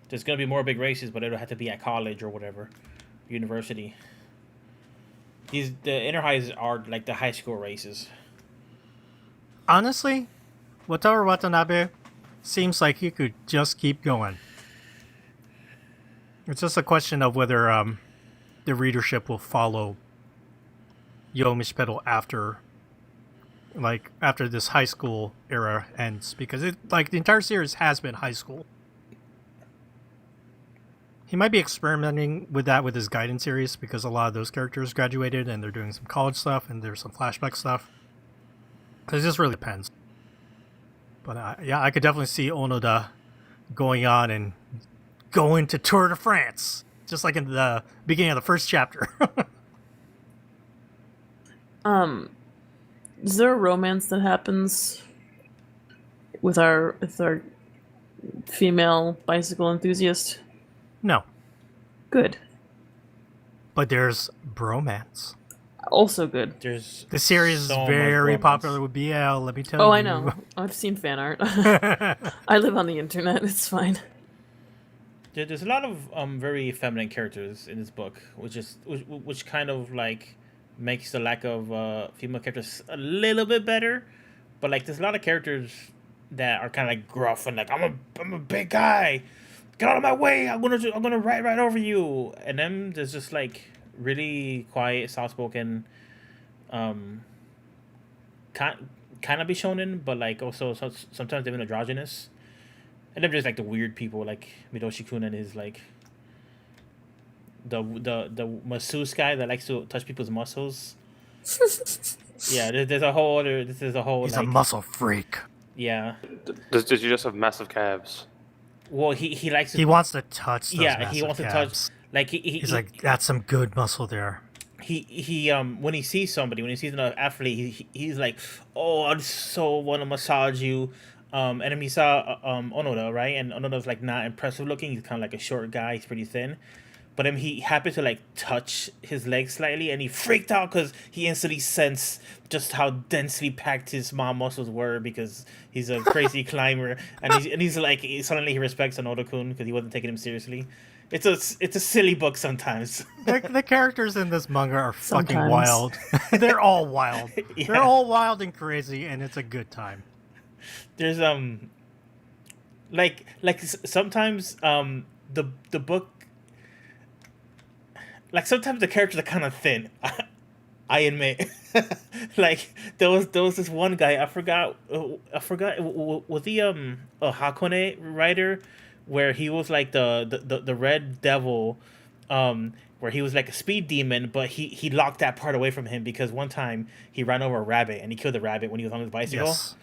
there's gonna be more big races, but it'll have to be at college or whatever, university. The Inner Highs are like the high school races. Honestly, Wataru Watanabe seems like he could just keep going. It's just a question of whether the readership will follow Yowamushi pedal after this high school era ends, because the entire series has been high school. He might be experimenting with that with his Gaiden series, because a lot of those characters graduated and they're doing some college stuff and there's some flashback stuff. It just really depends. But I could definitely see Onoda going on and going to Tour de France, just like in the beginning of the first chapter. Is there a romance that happens with our female bicycle enthusiast? No. Good. But there's bromance. Also good. There's The series so is very much popular with BL, let me tell you. Oh, I know. I've seen fan art. I live on the internet. It's fine. There's a lot of very feminine characters in this book, which kind of like makes the lack of female characters a little bit better. But like, there's a lot of characters that are kind of like gruff and like, I'm a big guy, get out of my way, I'm gonna ride right over you. And then there's just like really quiet, soft spoken, kind of be shonen, but like also sometimes they're androgynous. And then there's like the weird people like Midoshi-kun and his like the masseuse guy that likes to touch people's muscles. Yeah, there's a whole other. This is a whole. He's like, a muscle freak. Yeah. Does you just have massive calves? Well, he likes. He wants to touch those Yeah, he wants calves. to touch. Like He's like, that's some good muscle there. He when he sees somebody, when he sees an athlete, he's like, oh, I so want to massage you. And then he saw Onoda, right? And Onoda's like not impressive looking. He's kind of like a short guy. He's pretty thin. But then he happened to like touch his leg slightly, and he freaked out because he instantly sensed just how densely packed his small muscles were, because he's a crazy climber, and he's like, suddenly he respects Onoda-kun because he wasn't taking him seriously. It's a silly book sometimes. The characters in this manga are fucking Sometimes. wild. They're all wild. Yeah. They're all wild and crazy, and it's a good time. There's sometimes the book, like sometimes the characters are kind of thin. I admit. Like there was this one guy, I forgot was he a Hakone writer, where he was like the red devil, where he was like a speed demon, but he locked that part away from him because one time he ran over a rabbit and he killed the rabbit when he was on his bicycle. Yes.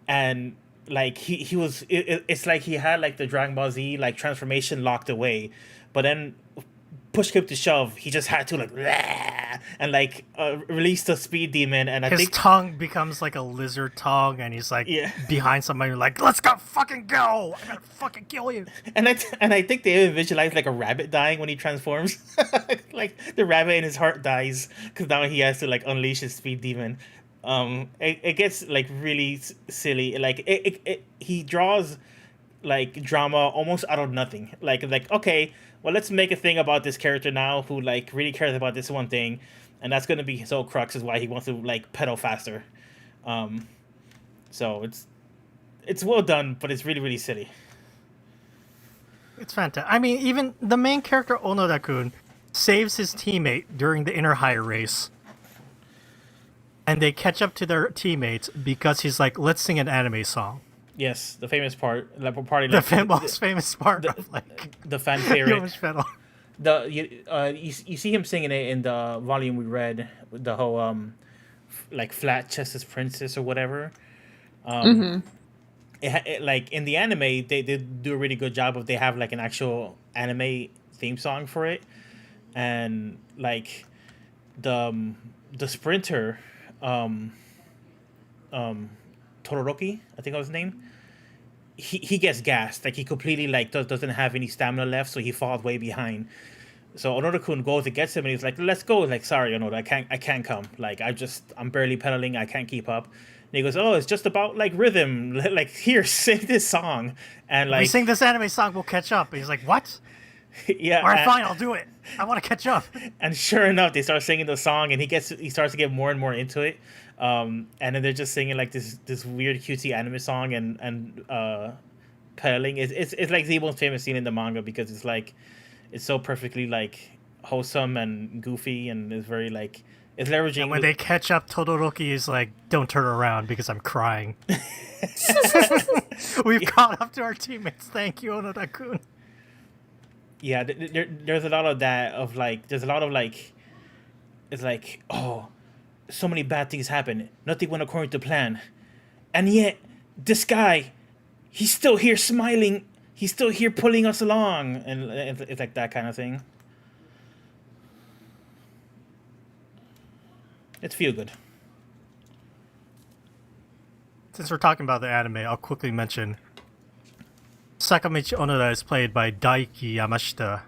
And like he was, it's like he had like the Dragon Ball Z like transformation locked away, but then push came to shove, he just had to like and like release the speed demon, and His tongue becomes like a lizard tongue, and he's like behind somebody like, let's go fucking go, I'm gonna fucking kill you. And I think they even visualize like a rabbit dying when he transforms. Like the rabbit in his heart dies because now he has to like unleash his speed demon. It gets like really silly. Like he draws like drama almost out of nothing. Like okay, well, let's make a thing about this character now who like really cares about this one thing, and that's gonna be his whole crux, is why he wants to like pedal faster. So it's well done, but it's really, really silly. It's fantastic. I mean, even the main character Onoda-kun saves his teammate during the inner high race, and they catch up to their teammates because he's like, let's sing an anime song. Yes, the famous part, like party, The like, most famous part of like the fan favorite. Yowamushi pedal. You see him singing it in the volume we read, the whole like flat chested princess or whatever. It like in the anime they do a really good job of, they have like an actual anime theme song for it, and like the sprinter Todoroki, I think that was his name. He gets gassed, like he completely like doesn't have any stamina left, so he falls way behind. So Onoda-kun goes and gets him, and he's like, "Let's go." Like, sorry, Onoda, I can't come. Like, I'm barely pedaling. I can't keep up. And he goes, "Oh, it's just about like rhythm. Like, here, sing this song." And like, We sing this anime song, we'll catch up. And he's like, what? yeah, All right, fine, I'll do it. I want to catch up. And sure enough, they start singing the song, and he starts to get more and more into it. And then they're just singing like this weird cutesy anime song and pedaling. It's like the most famous scene in the manga, because it's like, it's so perfectly like wholesome and goofy, and it's very like It's leveraging. And when they catch up, Todoroki is like, "Don't turn around because I'm crying." We've caught up to our teammates. Thank you, Onoda-kun. Yeah, there's a lot of that. There's a lot of like, it's like, oh, so many bad things happen. Nothing went according to plan, and yet this guy, he's still here smiling. He's still here pulling us along, and it's like that kind of thing. It's feel good. Since we're talking about the anime, I'll quickly mention Sakamichi Onoda is played by Daiki Yamashita,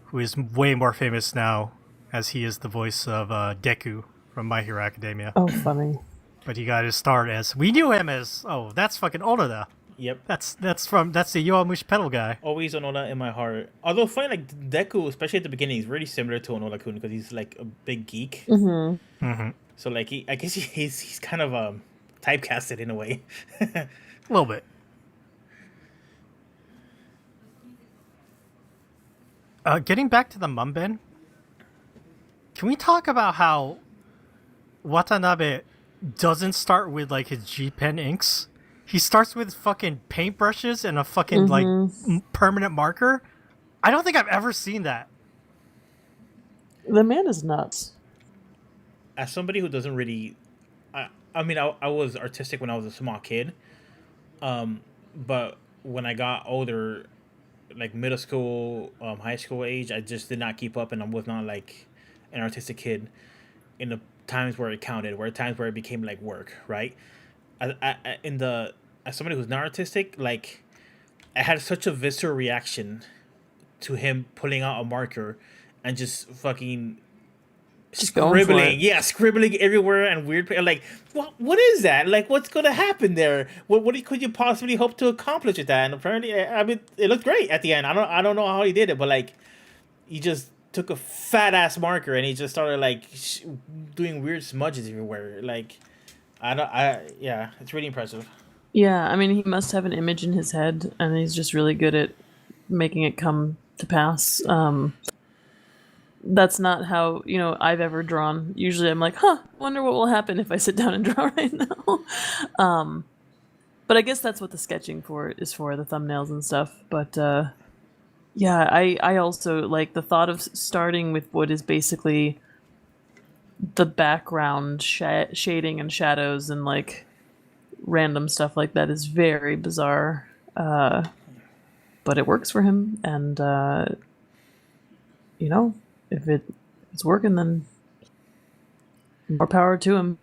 who is way more famous now as he is the voice of Deku from My Hero Academia. Oh, funny. But he got his start as, we knew him as, that's fucking Onoda. Yep. That's the Yowamushi pedal guy. Always Onoda in my heart. Although funny, like Deku, especially at the beginning, is really similar to Onoda-kun because he's like a big geek. Mm-hmm. So like I guess he's kind of typecasted in a way. A little bit. Getting back to the Manben, can we talk about how Watanabe doesn't start with like his G pen inks? He starts with fucking paintbrushes and a fucking like permanent marker. I don't think I've ever seen that. The man is nuts. As somebody who doesn't really, I mean, I was artistic when I was a small kid, but when I got older, like middle school, high school age, I just did not keep up, and I was not like an artistic kid in the times where it counted, times where it became like work, right? As somebody who's not artistic, like I had such a visceral reaction to him pulling out a marker and just fucking scribbling, scribbling everywhere and weird. Like, what is that? Like, what's gonna happen there? What could you possibly hope to accomplish with that? And apparently, I mean, it looked great at the end. I don't know how he did it, but like, he just took a fat ass marker and he just started like doing weird smudges everywhere. Like, yeah, it's really impressive. Yeah, I mean, he must have an image in his head, and he's just really good at making it come to pass. That's not how, I've ever drawn. Usually I'm like, wonder what will happen if I sit down and draw right now. But I guess that's what the sketching is for, the thumbnails and stuff. But yeah, I also like the thought of starting with what is basically the background shading and shadows and like random stuff like that is very bizarre. But it works for him, and if it's working, then more power to him.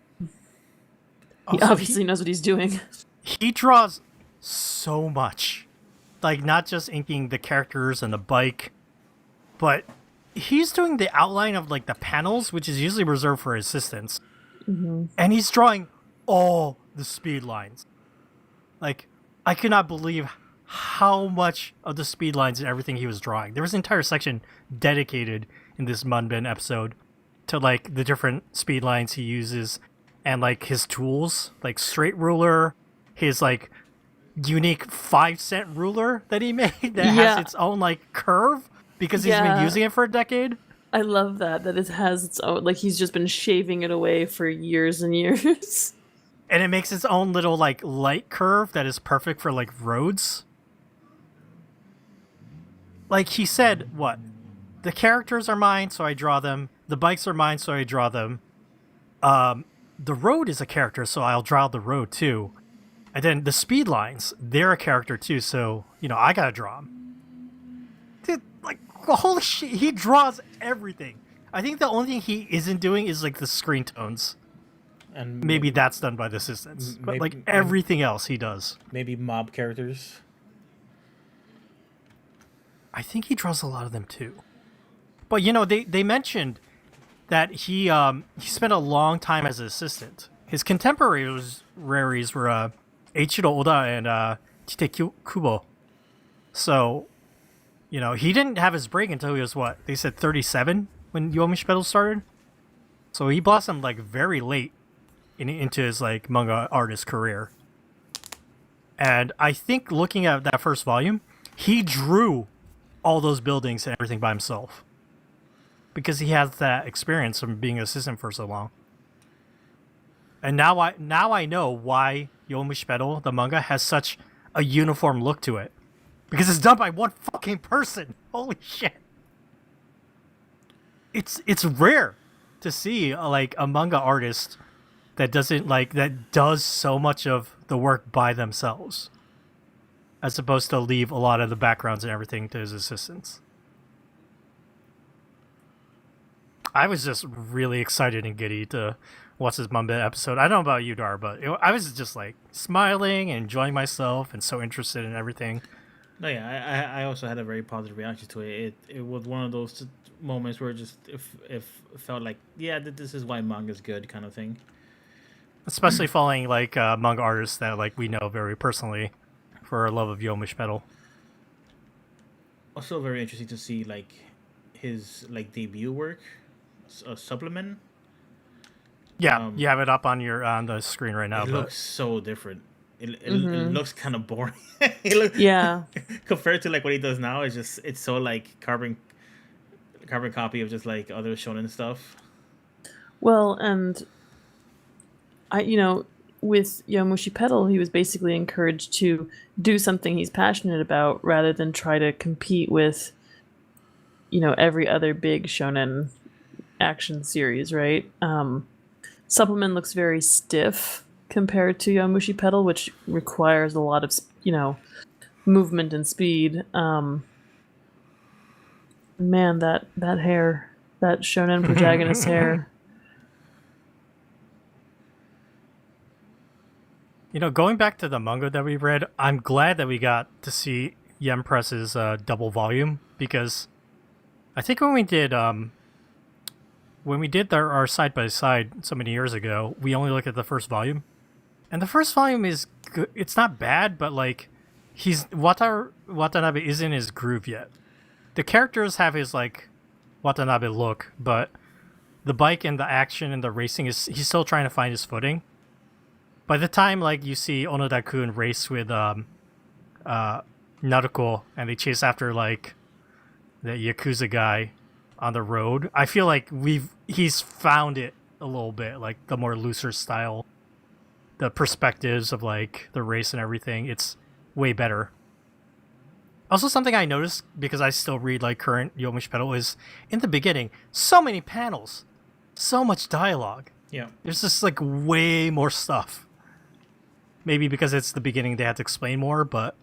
He obviously knows what he's doing. He draws so much. Like, not just inking the characters and the bike, but he's doing the outline of, like, the panels, which is usually reserved for assistants. Mm-hmm. And he's drawing all the speed lines. Like, I could not believe how much of the speed lines and everything he was drawing. There was an entire section dedicated in this Manben episode to like the different speed lines he uses and like his tools, like straight ruler, his like unique 5-cent ruler that he made that has its own like curve because he's been using it for a decade. I love that it has its own, like he's just been shaving it away for years and years. And it makes its own little like light curve that is perfect for like roads. Like he said, what? The characters are mine, so I draw them. The bikes are mine, so I draw them. The road is a character, so I'll draw the road too. And then the speed lines, they're a character too, so, I gotta draw them. Dude, like, holy shit, he draws everything. I think the only thing he isn't doing is, like, the screen tones. And maybe that's done by the assistants. But, like, everything else he does. Maybe mob characters. I think he draws a lot of them too. But they mentioned that he spent a long time as an assistant. His contemporaries were Eiichiro Oda and Tite Kubo. So, he didn't have his break until he was what? They said 37 when Yowamushi Pedal started. So he blossomed like very late into his like manga artist career. And I think looking at that first volume, he drew all those buildings and everything by himself. because he has that experience from being an assistant for so long. And now I know why Yowamushi Pedal, the manga, has such a uniform look to it. Because it's done by one fucking person. Holy shit. It's rare to see like a manga artist that does so much of the work by themselves, as opposed to leave a lot of the backgrounds and everything to his assistants. I was just really excited and giddy to watch this Manben episode. I don't know about you, Dar, but I was just like smiling and enjoying myself and so interested in everything. No, yeah, I also had a very positive reaction to it. It was one of those moments where it felt like, yeah, this is why manga's good kind of thing. Especially following like manga artists that like we know very personally for our love of Yowamushi Pedal. Also very interesting to see like his like debut work, a supplement. Yeah, you have it up on the screen right now. It but looks so different. It looks kind of boring. It Yeah. compared to like what he does now, it's so like carbon copy of just like other shonen stuff. Well, and with Yowamushi Pedal, he was basically encouraged to do something he's passionate about rather than try to compete with, every other big shonen action series, right? Supplement looks very stiff compared to Yowamushi Pedal, which requires a lot of, movement and speed. Man, that hair, that shonen protagonist hair. Going back to the manga that we read, I'm glad that we got to see Yen Press's double volume, because I think when we did our side by side so many years ago, we only looked at the first volume, and the first volume is good. It's not bad, but like Watanabe isn't his groove yet. The characters have his like Watanabe look, but the bike and the action and the racing he's still trying to find his footing. By the time like you see Onoda-kun race with Naruko and they chase after like the Yakuza guy on the road, I feel like he's found it a little bit, like the more looser style, the perspectives of like the race and everything. It's way better. Also, something I noticed, because I still read like current Yowamushi Pedal, is in the beginning, so many panels, so much dialogue. Yeah, There's just like way more stuff. Maybe because it's the beginning, they had to explain more. But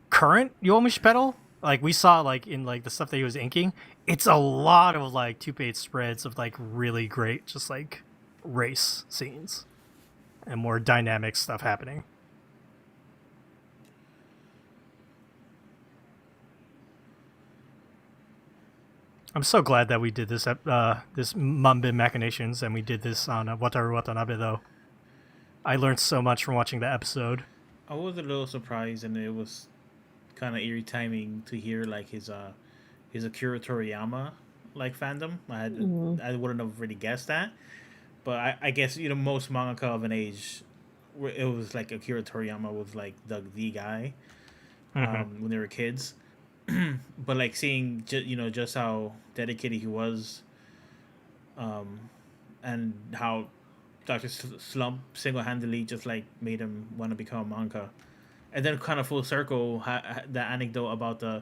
current Yowamushi Pedal, like we saw like in like the stuff that he was inking, it's a lot of like 2-page spreads of like really great just like race scenes and more dynamic stuff happening. I'm so glad that we did this this Manben Machinations, and we did this on Wataru Watanabe, though. I learned so much from watching the episode. I was a little surprised, and it was kind of eerie timing to hear like his Akira Toriyama like fandom. I wouldn't have really guessed that, but I guess most mangaka of an age, it was like Akira Toriyama was like the guy when they were kids. But like seeing just how dedicated he was, and how Dr. Slump single-handedly just like made him want to become a manga, and then kind of full circle the anecdote about the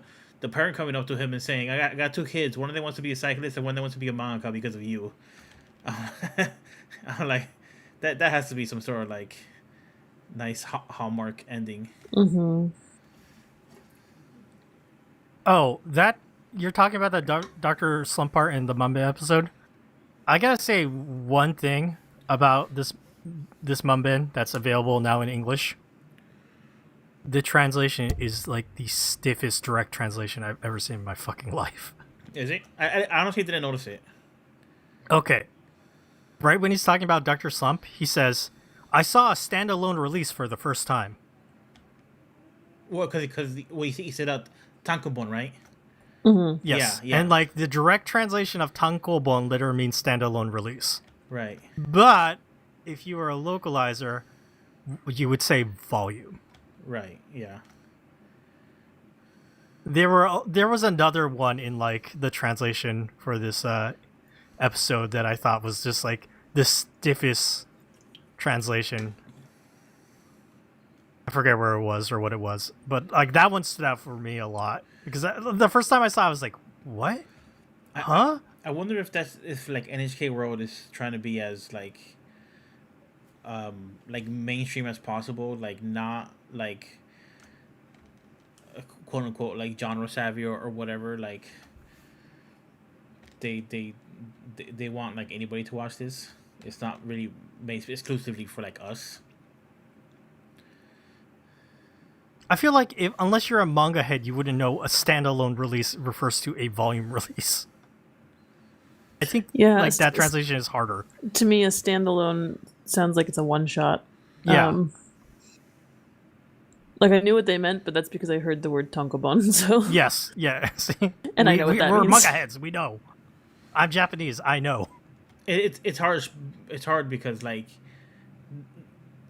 parent coming up to him and saying, I got 2 kids, one of them wants to be a cyclist and one of them wants to be a manga because of you. I'm like, that has to be some sort of like nice hallmark ending. Mm-hmm. Oh, that you're talking about the Dr. Slump part in the Manben episode? I gotta say one thing about this Manben that's available now in English. The translation is like the stiffest direct translation I've ever seen in my fucking life. Is it? I honestly didn't notice it. Okay. Right when he's talking about Dr. Slump, he says, I saw a standalone release for the first time. Well, because he said that tankobon, right? Mm-hmm. Yes. Yeah. And like the direct translation of tankobon literally means standalone release. Right. But if you were a localizer, you would say volume. Right. Yeah. there was another one in like the translation for this episode that I thought was just like the stiffest translation. I forget where it was or what it was, but like that one stood out for me a lot because the first time I saw it, I was like, "What? Huh?" I wonder if that's if like NHK World is trying to be as like mainstream as possible, like not like quote unquote like genre savvy or whatever. Like they want like anybody to watch this. It's not really made exclusively for like us. I feel like unless you're a manga head, you wouldn't know a standalone release refers to a volume release. I think like that translation is harder. To me, a standalone sounds like it's a one-shot. Yeah. Like I knew what they meant, but that's because I heard the word tankobon. So Yes, yeah. See? And I know what that we're means. manga heads. We know. I'm Japanese. I know. It's hard. It's hard because like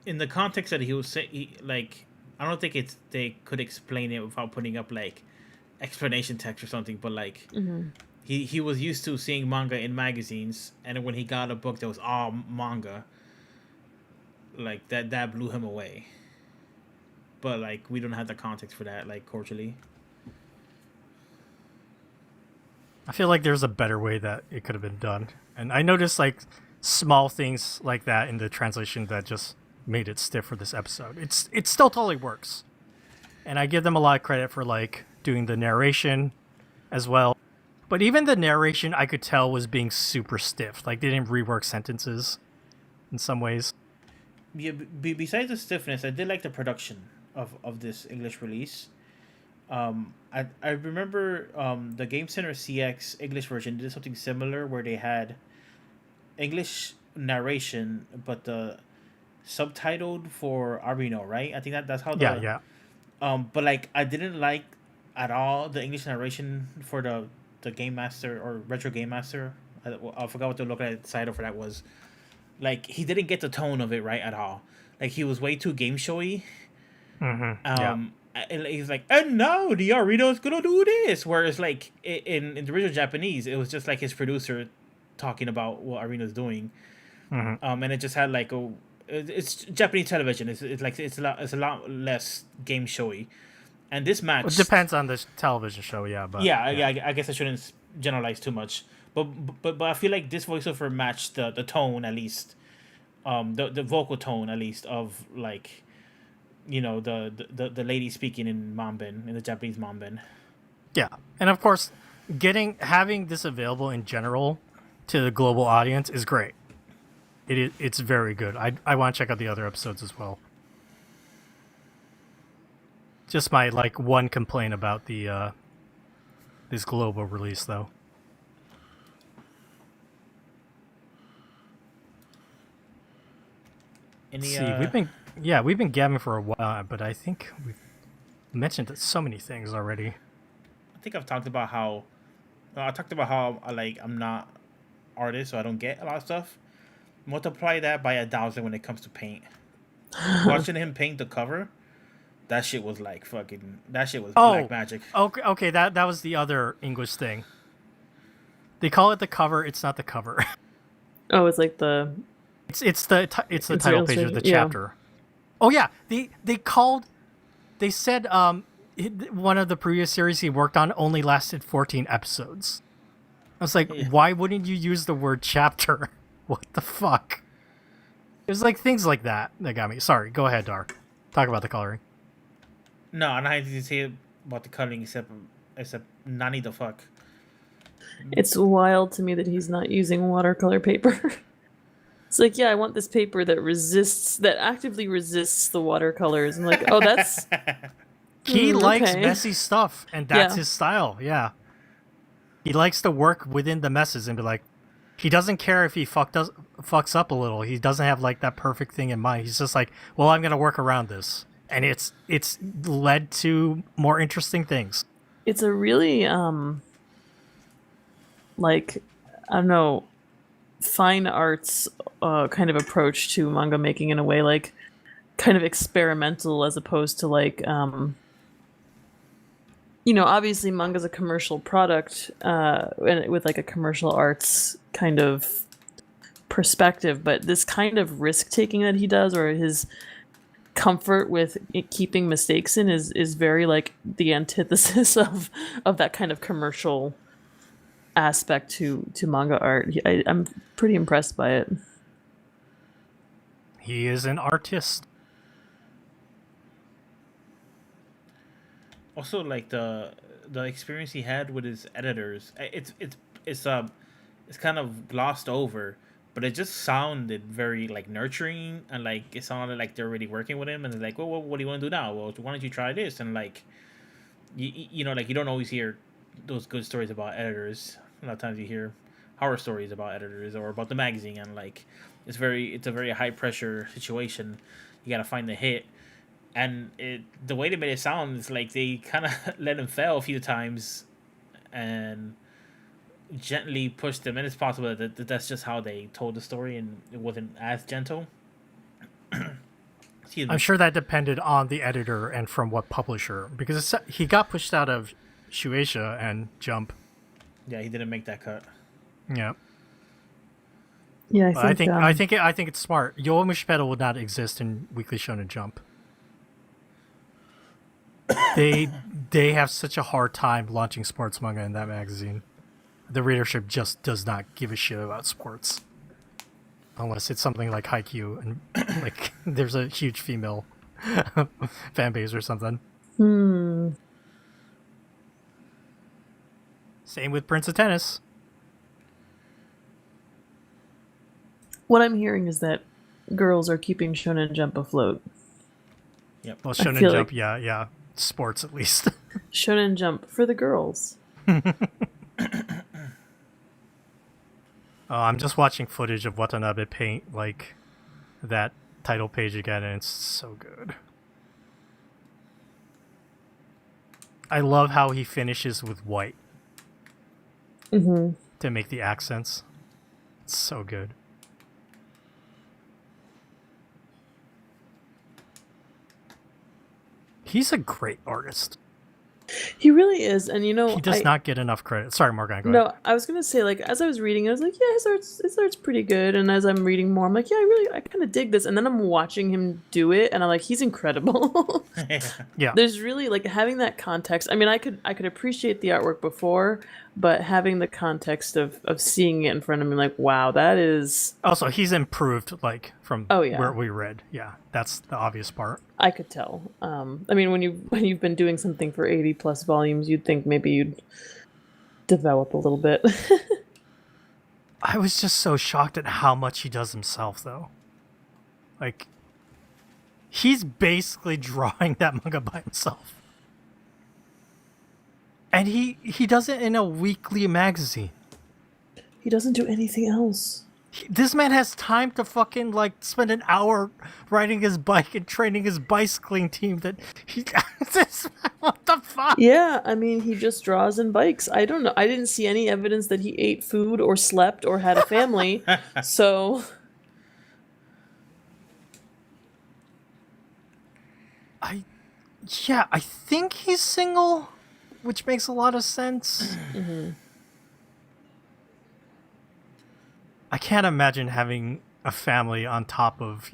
in the context that he was saying, like I don't think they could explain it without putting up like explanation text or something. But like he was used to seeing manga in magazines, and when he got a book that was all manga, like that blew him away. But like we don't have the context for that, like culturally. I feel like there's a better way that it could have been done, and I noticed like small things like that in the translation that just made it stiff for this episode. It still totally works, and I give them a lot of credit for like doing the narration as well. But even the narration, I could tell was being super stiff. Like they didn't rework sentences in some ways. Yeah. Besides the stiffness, I did like the production of this English release. I remember the Game Center CX English version did something similar where they had English narration, but the subtitled for Arino, right? I think that's how the Yeah. But like I didn't like at all the English narration for the Game Master or Retro Game Master. I forgot what the look at title for that was. Like he didn't get the tone of it right at all. Like he was way too game showy. And he's like, and now the Arino's gonna do this. Whereas like in the original Japanese, it was just like his producer talking about what Arino's doing. And it just had like it's Japanese television. It's a lot less game showy. And this match It depends on the television show, yeah. But yeah. I guess I shouldn't generalize too much. But I feel like this voiceover matched the tone at least, the vocal tone at least of like, you know, the lady speaking in Manben, in the Japanese Manben. Yeah, and of course, having this available in general to the global audience is great. It's very good. I want to check out the other episodes as well. Just my like one complaint about the this global release though. We've been gabbing for a while, but I think we've mentioned so many things already. I think I've talked about how like I'm not artist, so I don't get a lot of stuff. Multiply that by 1,000 when it comes to paint. Watching him paint the cover, that shit was like fucking. That shit was black magic. Okay, that was the other English thing. They call it the cover. It's not the cover. Oh, it's like the. It's the title page of the chapter. Oh yeah, they said one of the previous series he worked on only lasted 14 episodes. I was like, why wouldn't you use the word chapter? What the fuck? It was like things like that got me. Sorry, go ahead, Dar. Talk about the coloring. No, I don't have anything to say about the coloring except nani the fuck. It's wild to me that he's not using watercolor paper. It's like, yeah, I want this paper that actively resists the watercolors. I'm like, oh, that's... He likes okay. messy stuff, and that's his style, yeah. He likes to work within the messes and be like, he doesn't care if he fucks up a little. He doesn't have like that perfect thing in mind. He's just like, well, I'm going to work around this. And it's led to more interesting things. It's a really, like, I don't know, fine arts kind of approach to manga making in a way, like, kind of experimental as opposed to, like, obviously manga's a commercial product, and with like a commercial arts kind of perspective, but this kind of risk taking that he does, or his comfort with keeping mistakes in, is very like the antithesis of that kind of commercial aspect to manga art. I'm pretty impressed by it. He is an artist. Also, like the experience he had with his editors, it's kind of glossed over, but it just sounded very like nurturing, and like it sounded like they're really working with him, and they're like, well, what do you want to do now? Well, why don't you try this? And like, like you don't always hear those good stories about editors. A lot of times you hear horror stories about editors or about the magazine, and like it's a very high pressure situation. You got to find the hit. And the way they made it sound is like they kind of let him fail a few times and gently pushed him. And it's possible that that's just how they told the story and it wasn't as gentle. Excuse me. I'm sure that depended on the editor and from what publisher, because he got pushed out of Shueisha and Jump. Yeah, he didn't make that cut. Yeah. Yeah, I think it's smart. Yowamushi pedal would not exist in Weekly Shonen Jump. They have such a hard time launching sports manga in that magazine. The readership just does not give a shit about sports, unless it's something like Haikyuu and like there's a huge female fan base or something. Same with Prince of Tennis. What I'm hearing is that girls are keeping Shonen Jump afloat. Yep. Well, Shonen feel Jump, like- yeah, sports at least. Shonen Jump for the girls. I'm just watching footage of Watanabe paint like that title page again, and it's so good. I love how he finishes with white to make the accents. It's so good. He's a great artist. He really is, and He does not get enough credit. Sorry, Morgan, go ahead. No, I was gonna say, like, as I was reading, I was like, yeah, his art's pretty good. And as I'm reading more, I'm like, yeah, I kind of dig this. And then I'm watching him do it, and I'm like, he's incredible. Yeah. There's really like having that context. I mean, I could appreciate the artwork before, but having the context of seeing it in front of me, like, wow, that is. Also, he's improved, like, from Oh, yeah. where we read. Yeah, that's the obvious part. I could tell. I mean, when you've been doing something for 80 plus volumes, you'd think maybe you'd develop a little bit. I was just so shocked at how much he does himself, though. Like, he's basically drawing that manga by himself. And he does it in a weekly magazine. He doesn't do anything else. This man has time to fucking, like, spend an hour riding his bike and training his bicycling team that he... What the fuck? Yeah, I mean, he just draws and bikes. I don't know. I didn't see any evidence that he ate food or slept or had a family. So... I think he's single, which makes a lot of sense. Mm-hmm. I can't imagine having a family on top of,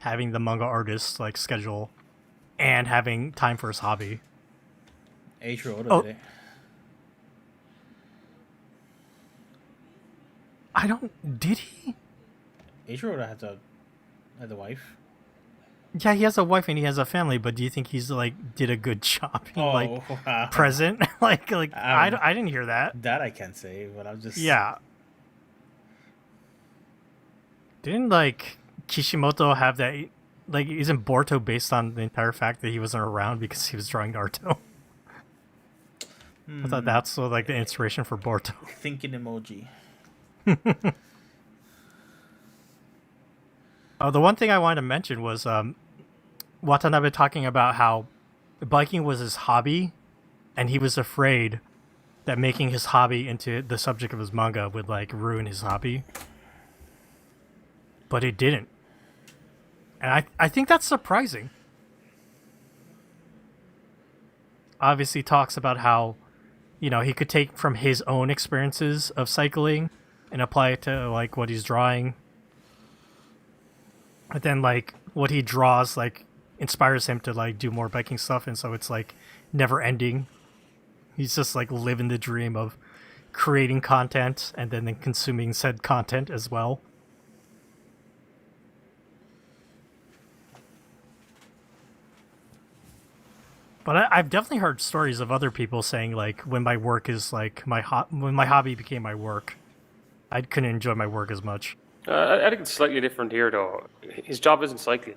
having the manga artist, like, schedule and having time for his hobby. Eiichiro Oh. did it. Did he? Eiichiro has a wife. Yeah, he has a wife and he has a family, but do you think he's, like, did a good job in, Wow. present? I didn't hear that. That I can't say, but I'm just... Yeah. Didn't, like, Kishimoto have that, like, isn't Boruto based on the entire fact that he wasn't around because he was drawing Naruto? I thought that's, like, the inspiration for Boruto. Thinking emoji. The one thing I wanted to mention was Watanabe talking about how biking was his hobby, and he was afraid that making his hobby into the subject of his manga would, like, ruin his hobby. But it didn't. And I think that's surprising. obviously talks about how, he could take from his own experiences of cycling and apply it to like what he's drawing. But then like what he draws like inspires him to like do more biking stuff, and so it's like never ending. He's just like living the dream of creating content and then consuming said content as well. But I've definitely heard stories of other people saying like when my work is like when my hobby became my work, I couldn't enjoy my work as much. I think it's slightly different here, though. His job isn't cycling.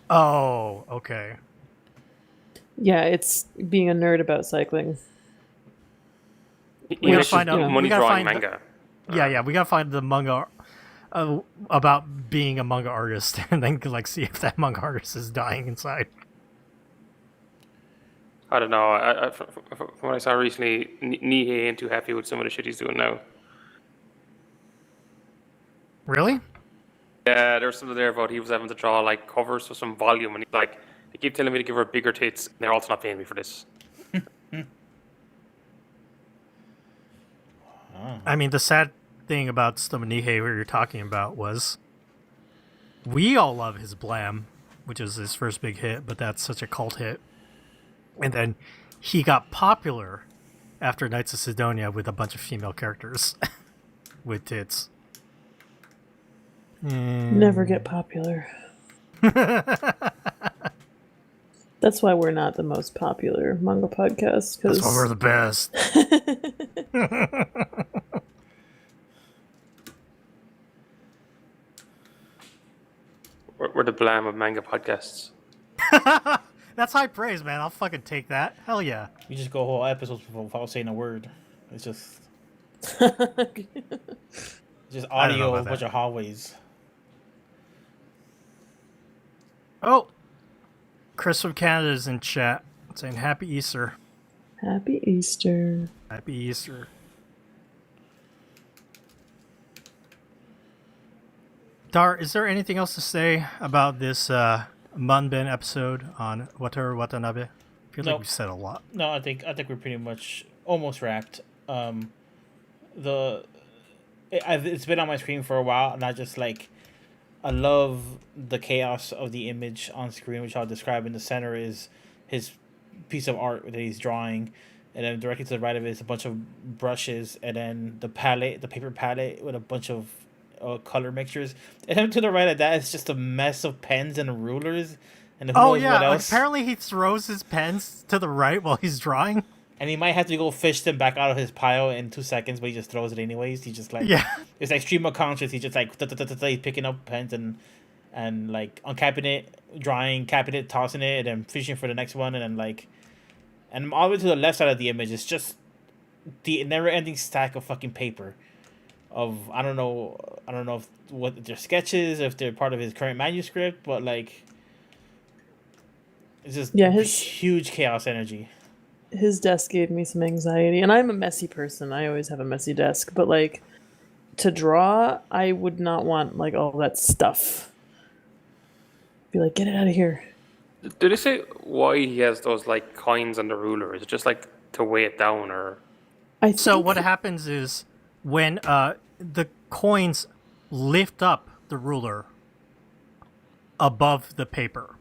Oh, okay. Yeah, it's being a nerd about cycling. He gotta makes find out- money we gotta drawing find manga. Yeah, we gotta find the manga about being a manga artist, and then like see if that manga artist is dying inside. I don't know. From what I saw recently, Nihei ain't too happy with some of the shit he's doing now. Really? Yeah, there's something there about he was having to draw like covers for some volume, and he's like, they keep telling me to give her bigger tits, and they're also not paying me for this. I mean, the sad thing about Nihei, what you're talking about, was we all love his Blam, which is his first big hit, but that's such a cult hit. And then he got popular after Knights of Sidonia with a bunch of female characters with tits. Never get popular. That's why we're not the most popular manga podcast. That's why we're the best. We're the Blam of manga podcasts. That's high praise, man. I'll fucking take that. Hell yeah. You just go whole episodes without saying a word. It's just audio of a bunch of hallways. Oh, Chris from Canada is in chat saying Happy Easter. Happy Easter. Happy Easter. Dar, is there anything else to say about this Manben episode on Wataru Watanabe? I feel like we've said a lot. No, I think we're pretty much almost wrapped. It's been on my screen for a while, and I just like, I love the chaos of the image on screen, which I'll describe. In the center is his piece of art that he's drawing, and then directly to the right of it is a bunch of brushes, and then the paper palette with a bunch of color mixtures, and then to the right of that is just a mess of pens and rulers, and who knows what like, else. apparently he throws his pens to the right while he's drawing. And he might have to go fish them back out of his pile in 2 seconds, but he just throws it anyways. He just like, it's like stream of conscious. He just like he's picking up pens and like uncapping it, drawing, capping it, tossing it, and then fishing for the next one, and then like, and all the way to the left side of the image is just the never-ending stack of fucking paper. Of I don't know what they're sketches, if they're part of his current manuscript, but like, it's just huge chaos energy. His desk gave me some anxiety, and I'm a messy person. I always have a messy desk, but like to draw, I would not want like all that stuff. Be like, get it out of here. Did they say why he has those like coins on the ruler? Is it just like to weigh it down, or? So what happens is when the coins lift up the ruler above the paper.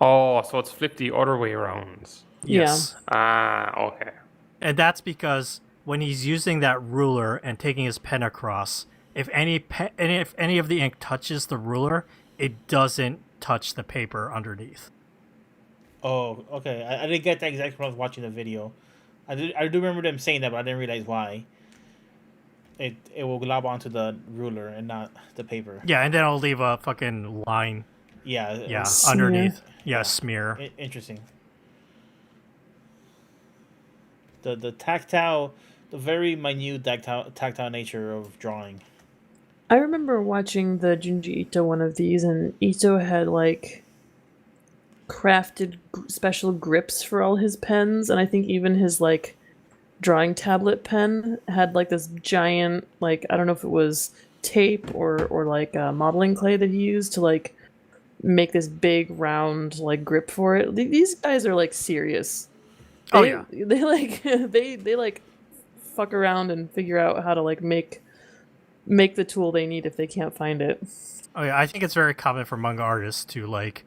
Oh, so it's flipped the other way around. Yes. Okay. And that's because when he's using that ruler and taking his pen across, if any of the ink touches the ruler, it doesn't touch the paper underneath. Oh, okay. I didn't get that exactly when I was watching the video. I do remember them saying that, but I didn't realize why. It will glob onto the ruler and not the paper. Yeah, and then it'll leave a fucking line. Yeah. Underneath. Yeah, smear. Interesting. The tactile, the very minute tactile nature of drawing. I remember watching the Junji Ito one of these, and Ito had like crafted special grips for all his pens, and I think even his like drawing tablet pen had like this giant, like, I don't know if it was tape or like modeling clay that he used to like make this big round like grip for it. These guys are like serious. Oh, yeah. They like they like fuck around and figure out how to like make the tool they need if they can't find it. Oh yeah, I think it's very common for manga artists to like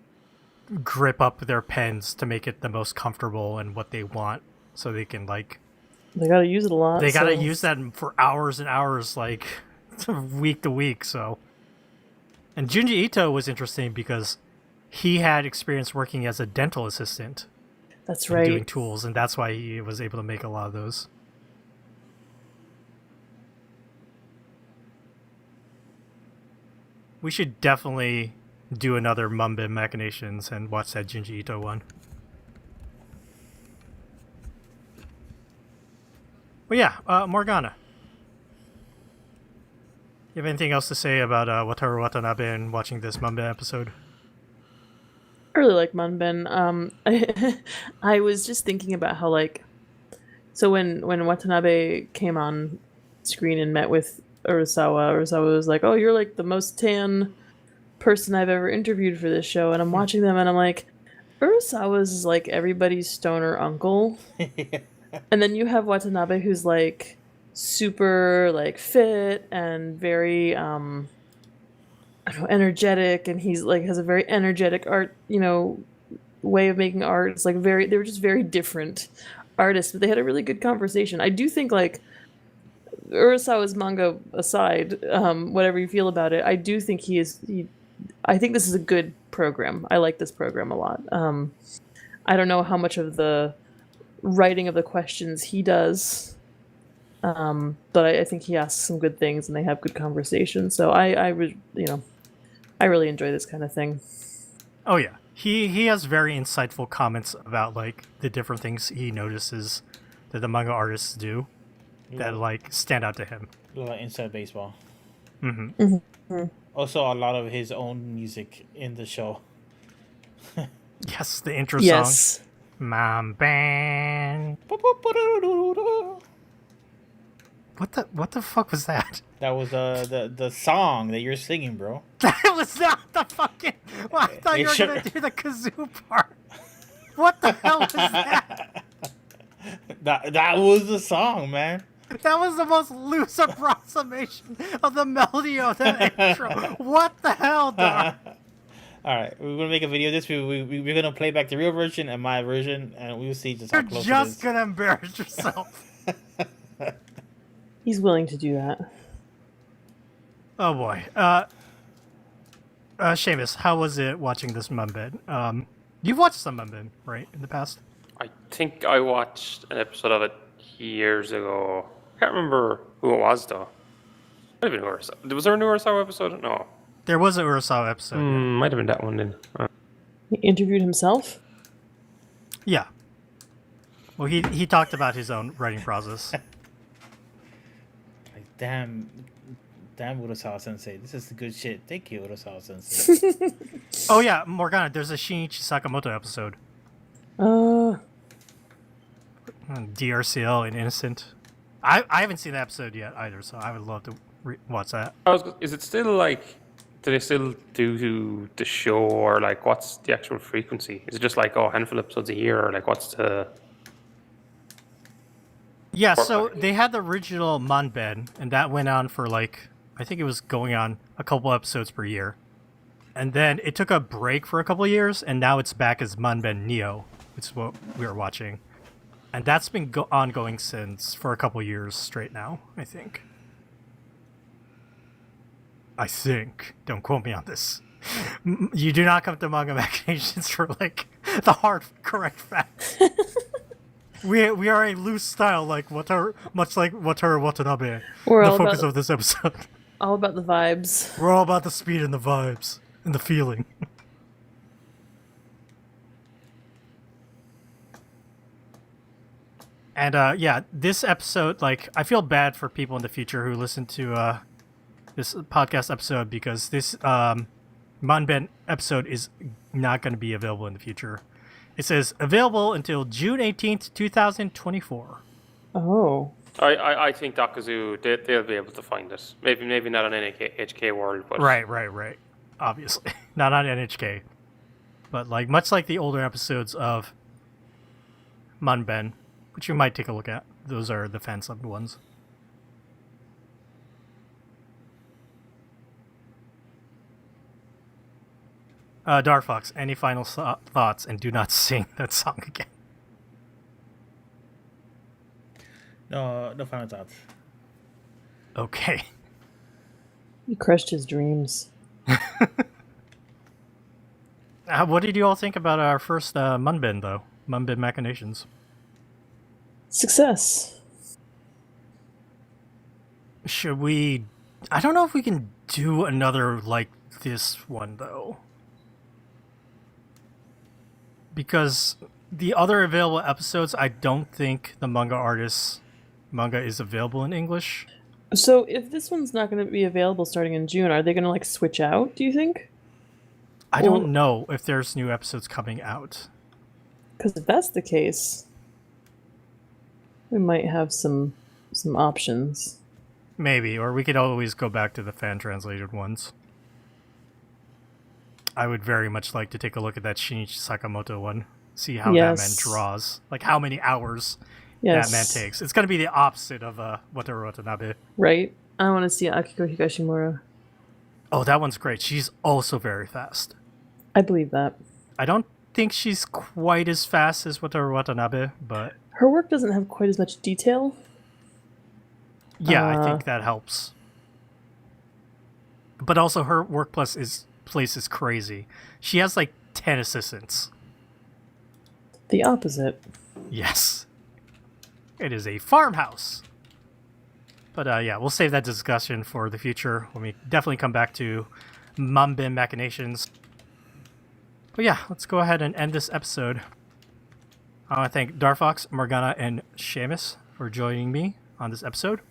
grip up their pens to make it the most comfortable and what they want, so they can like They gotta use it a lot. they gotta use that for hours and hours, like week to week. So, and Junji Ito was interesting because he had experience working as a dental assistant. That's and right. doing tools, and that's why he was able to make a lot of those. We should definitely do another Manben Machinations and watch that Junji Ito one. But yeah, Morgana. You have anything else to say about Wataru Watanabe and watching this Manben episode? I really like Manben. I was just thinking about how like, so when Watanabe came on screen and met with Urasawa was like, "Oh, you're like the most tan person I've ever interviewed for this show," and I'm watching them and I'm like, Urasawa's like everybody's stoner uncle, and then you have Watanabe who's like super like fit and very I don't know, energetic, and he's like has a very energetic art, way of making art. It's like they were just very different artists, but they had a really good conversation. I do think like Urasawa's manga aside, whatever you feel about it, I do think I think this is a good program. I like this program a lot. I don't know how much of the writing of the questions he does, but I think he asks some good things and they have good conversations. So I really enjoy this kind of thing. Oh yeah, he has very insightful comments about like the different things he notices that the manga artists do that like stand out to him. Like inside baseball. Mm-hmm. Mm-hmm. Also, a lot of his own music in the show. Yes, the intro Yes. song. Manben. What the fuck was that? That was the song that you're singing, bro. That was not the fucking. Well, I thought you were gonna do the kazoo part. What the hell was that? That was the song, man. That was the most loose approximation of the melody of the intro. What the hell, dog? All right, we're gonna make a video of this. We're gonna play back the real version and my version, and we'll see just how You're close just it is. gonna embarrass yourself. He's willing to do that. Oh boy. Seamus, how was it watching this Manben? You've watched some Manben, right, in the past? I think I watched an episode of it years ago. I can't remember who it was though. Might have been Urasawa. Was there a new Urasawa episode? No. There was an Urasawa episode. Might have been that one then. He interviewed himself? Yeah. Well, he talked about his own writing process. Like, damn Urasawa Sensei. This is the good shit. Thank you, Urasawa Sensei. Oh yeah, Morgana, there's a Shinichi Sakamoto episode. DRCL and Innocent. I haven't seen the episode yet either, so I would love to watch that. Is it still like? Do they still do the show, or like what's the actual frequency? Is it just like a handful of episodes a year, or like what's the? Yeah, so they had the original Manben, and that went on for like, I think it was going on a couple episodes per year. And then it took a break for a couple of years, and now it's back as Manben Neo, which is what we were watching. And that's been ongoing for a couple of years straight now, I think. Don't quote me on this. You do not come to Manga Machinations for like the hard, correct facts. We are a loose style, much like Wataru Watanabe. We're The all focus about of this episode. all about the vibes. We're all about the speed and the vibes and the feeling. And yeah, this episode, like, I feel bad for people in the future who listen to this podcast episode because this Manben episode is not going to be available in the future. It says available until June 18th, 2024. Oh. I think Dakazu they'll be able to find it. Maybe not on NHK World, but Right. obviously. Not on NHK. But like much like the older episodes of Manben, which you might take a look at. Those are the fan subbed ones. Darfox, any final thoughts? And do not sing that song again. No final thoughts. Okay. You crushed his dreams. What did you all think about our first Manben, though? Manben Machinations. Success. Should we... I don't know if we can do another like this one, though. Because the other available episodes, I don't think the manga is available in English. So if this one's not going to be available starting in June, are they going to like switch out, do you think? I don't know if there's new episodes coming out. Because if that's the case, we might have some options. Maybe, or we could always go back to the fan-translated ones. I would very much like to take a look at that Shinichi Sakamoto one. See how that man draws. Like, how many hours that man takes. It's going to be the opposite of Wataru Watanabe. Right? I want to see Akiko Higashimura. Oh, that one's great. She's also very fast. I believe that. I don't think she's quite as fast as Wataru Watanabe, but... Her work doesn't have quite as much detail. Yeah, I think that helps. But also, her workplace is crazy. She has like 10 assistants. The opposite. Yes. It is a farmhouse. But yeah, we'll save that discussion for the future when we definitely come back to Manben Machinations. But yeah, let's go ahead and end this episode. I want to thank Darfox, Morgana, and Seamus for joining me on this episode.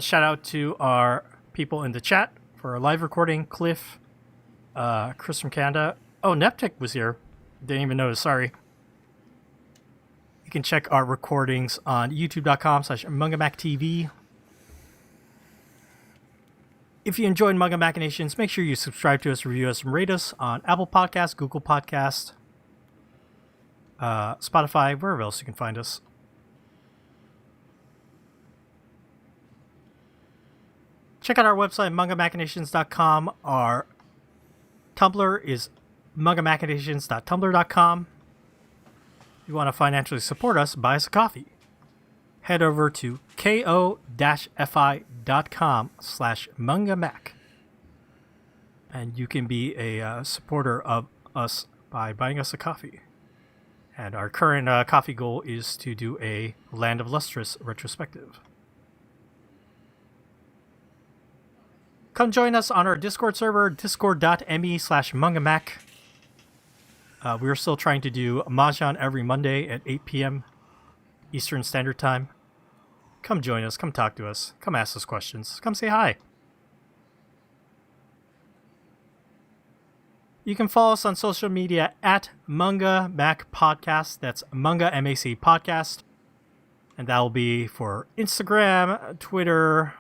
Shout out to our people in the chat for our live recording. Cliff, Chris from Canada. Oh, Neptic was here. Didn't even notice, sorry. You can check our recordings on youtube.com/MangaMacTV. If you enjoyed Manga Machinations, make sure you subscribe to us, review us, and rate us on Apple Podcasts, Google Podcasts, Spotify, wherever else you can find us. Check out our website, mangamachinations.com. Our Tumblr is mangamachinations.tumblr.com. If you want to financially support us, buy us a coffee. Head over to ko-fi.com/mangamac. And you can be a supporter of us by buying us a coffee. And our current coffee goal is to do a Land of Lustrous retrospective. Come join us on our Discord server, discord.me/mangamac. We're still trying to do Mahjong every Monday at 8 p.m. Eastern Standard Time. Come join us. Come talk to us. Come ask us questions. Come say hi. You can follow us on social media at Manga Mac Podcast. That's Manga MAC Podcast. And that will be for Instagram, Twitter,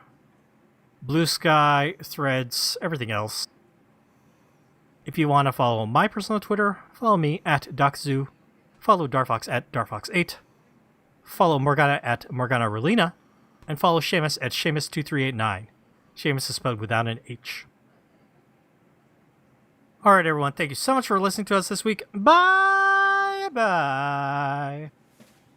Blue Sky, Threads, everything else. If you want to follow my personal Twitter, follow me at DocZoo. Follow Darfox at Darfox8. Follow Morgana at Morgana Relina. And follow Seamus at Seamus2389. Seamus is spelled without an H. Alright, everyone. Thank you so much for listening to us this week. Bye-bye.